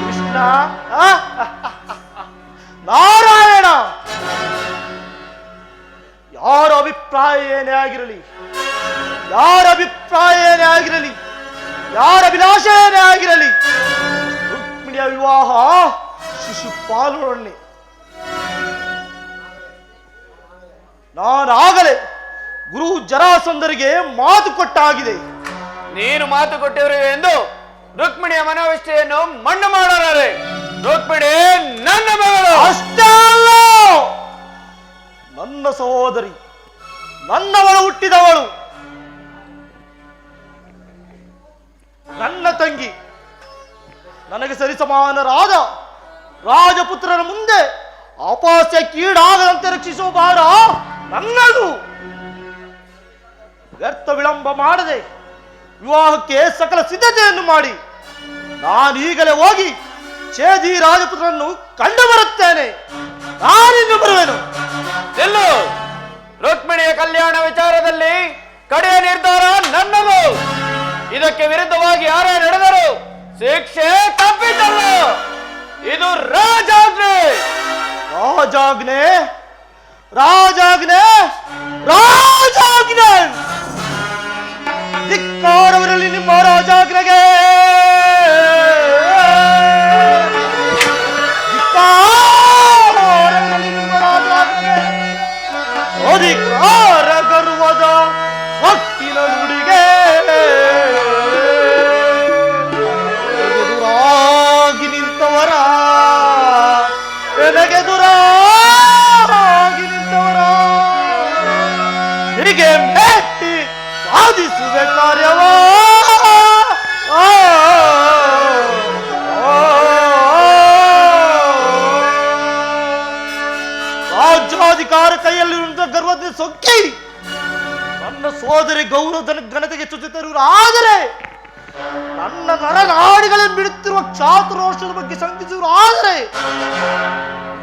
ಕೃಷ್ಣ ನಾರಾಯಣ, ಯಾರ ಅಭಿಪ್ರಾಯ ಏನೇ ಆಗಿರಲಿ, ಯಾರ ಅಭಿಪ್ರಾಯ ಏನೇ ಆಗಿರಲಿ, ಯಾರ ಅಭಿಲಾಷ ಏನೇ ಆಗಿರಲಿ, ರುಕ್ಮಿಣಿಯ ವಿವಾಹ ಶಿಶುಪಾಲನೊಡನೆ. ನಾನಾಗಲೇ ಗುರು ಜರಾಸಂಧರಿಗೆ ಮಾತು ಕೊಟ್ಟಾಗಿದೆ. ನೀನು ಮಾತು ಕೊಟ್ಟಿರು ಎಂದು ರುಕ್ಮಿಣಿಯ ಮನೋವಿಷ್ಠೆಯನ್ನು ಮಣ್ಣು ಮಾಡೋರೆ. ರುಕ್ಮಿಣಿ ನನ್ನ ಮಗಳು. ಅಷ್ಟೇ ಅಲ್ಲ, ನನ್ನ ಸಹೋದರಿ, ನನ್ನವಳು ಹುಟ್ಟಿದವಳು, ನನ್ನ ತಂಗಿ. ನನಗೆ ಸರಿಸಮಾನರಾದ ರಾಜಪುತ್ರರ ಮುಂದೆ ಅಪಹಾಸ್ಯಕ್ಕೀಡಾಗದಂತೆ ರಕ್ಷಿಸುವ ಭಾರ ನನ್ನದು. ವ್ಯರ್ಥ ವಿಳಂಬ ಮಾಡದೆ ವಿವಾಹಕ್ಕೆ ಸಕಲ ಸಿದ್ಧತೆಯನ್ನು ಮಾಡಿ ನಾನೀಗಲೇ ಹೋಗಿ ಛೇದಿ ರಾಜಪುತ್ರರನ್ನು ಕಂಡು ಬರುತ್ತೇನೆ. ನಾನಿನ್ನು ಬರುವೆನು. ಎಲ್ಲೋ ರುಕ್ಮಿಣಿಯ ಕಲ್ಯಾಣ ವಿಚಾರದಲ್ಲಿ ಕಡೆಯ ನಿರ್ಧಾರ ನನ್ನದು. ಇದಕ್ಕೆ ವಿರುದ್ಧವಾಗಿ ಯಾರೇ ನಡೆದರು ಶಿಕ್ಷೆ ತಪ್ಪಿದ್ದಲ್ಲ. ಇದು ರಾಜಾಜ್ಞೆ. ರಾಜಾಜ್ಞೆ, ರಾಜಾಜ್ಞೆ, ರಾಜಾಜ್ಞೆ. ಧಿಕ್ಕಾರವರಲ್ಲಿ ನಿಮ್ಮ ರಾಜಾಜ್ಞೆಗೆ. ಧಿಕ್ಕಾರವರಲ್ಲಿ ನಿಮ್ಮ ರಾಜಾಜ್ಞೆಗೆ. ಅಧಿಕಾರ ಗರ್ವದ ಸ್ವತ್ತಿನ ನುಡಿಗೆ ಎದುರಾಗಿ ನಿಂತವರ, ನನಗೆದುರಾಗಿ ನಿಂತವರ ಹೀಗೆ ಮೆಟ್ಟಿ ಸಾಧಿಸುವೆ ಕಾರ್ಯವ. ರಾಜ್ಯಾಧಿಕಾರ ಕೈಯಲ್ಲಿರುವಂತಹ ಗರ್ವದ ಸೊಕ್ಕಿ ನನ್ನ ಸೋದರಿ ಗೌರವ ಘನತೆಗೆ ಚುಚ್ಚುತ್ತಿರುವರು. ಆದರೆ ನನ್ನ ನರನಾಡಿಗಳನ್ನು ಬಿಡುತ್ತಿರುವ ಕ್ಷಾತರೋಷದ ಬಗ್ಗೆ ಶಂಕಿಸುವರು. ಆದರೆ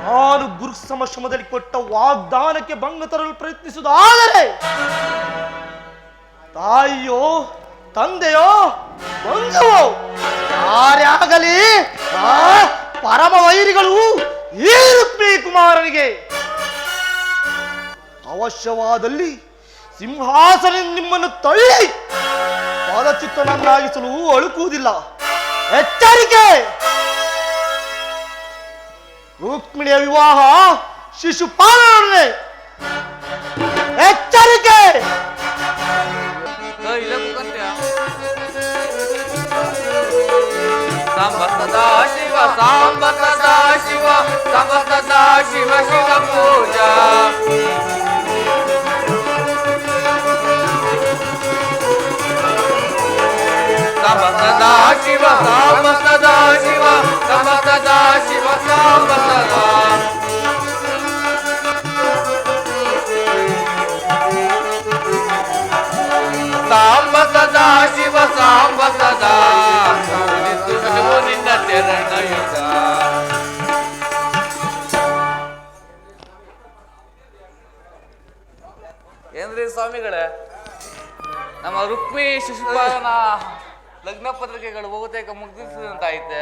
ನಾನು ಗುರು ಸಮಶ್ರಮದಲ್ಲಿ ಕೊಟ್ಟ ವಾಗ್ದಾನಕ್ಕೆ ಭಂಗ ತರಲು ಪ್ರಯತ್ನಿಸುವುದಾದರೆ ತಾಯಿಯೋ ತಂದೆಯೋ ಬಂಧುವೋ ಯಾರೇ ಆಗಲಿ ಪರಮ ವೈರಿಗಳು ಈ ರುಕ್ಮಿಣಿ ಕುಮಾರನಿಗೆ. ಅವಶ್ಯವಾದಲ್ಲಿ ಸಿಂಹಾಸನ ನಿಮ್ಮನ್ನು ತಳ್ಳಿ ಪಾದಚಿತ್ತನನ್ನಾಗಿಸಲು ಅಳುಕುವುದಿಲ್ಲ. ಎಚ್ಚರಿಕೆ! ರುಕ್ಮಿಣಿಯ ವಿವಾಹ ಶಿಶುಪಾಲನೊಡನೆ. ಎಚ್ಚರಿಕೆ! ಇಲ್ಲ ಮುಖಂತ್ಯ ಸಾಂಬ ಸದಾ ಶಿವ, ಸಾಂಬ ಸದಾ ಶಿವ, ಸಾಂಬ ಸದಾ ಶಿವ ಶಿವ ಪೂಜ ಸಾಂಬ ಸದಾ ಸಾಂಬ ಸದಾ ಶಿವ ಸಾಂಬ ಸದಾ ಶಿವ ನಿನ್ನ ತೆರಣಯುಗ. ಏನ್ರಿ ಸ್ವಾಮಿಗಳೇ, ನಮ್ಮ ರುಕ್ಮಿ ಶಿಶುಪಾಲನ ಲಗ್ನ ಪತ್ರಿಕೆಗಳು ಬಹುತೇಕ ಮುಗ್ದಿಸಿದಂತಾಯ್ತೆ.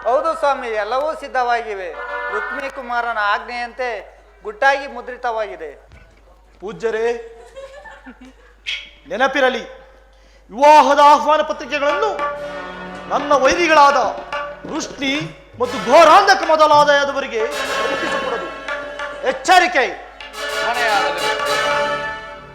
ಹೌದು ಸ್ವಾಮಿ, ಎಲ್ಲವೂ ಸಿದ್ಧವಾಗಿವೆ. ರುಕ್ಮಿ ಕುಮಾರನ ಆಜ್ಞೆಯಂತೆ ಗುಟ್ಟಾಗಿ ಮುದ್ರಿತವಾಗಿದೆ. ಪೂಜ್ಯರೇ, ನೆನಪಿರಲಿ, ವಿವಾಹದ ಆಹ್ವಾನ ಪತ್ರಿಕೆಗಳನ್ನು ನನ್ನ ವೈರಿಗಳಾದ ವೃಷ್ಣಿ ಮತ್ತು ಘೋರಾಂಧಕ ಮೊದಲಾದವರಿಗೆ ತಲುಪಿಸಕೂಡದು. ಎಚ್ಚರಿಕೆ. ಮನೆಯಾಗಲಿ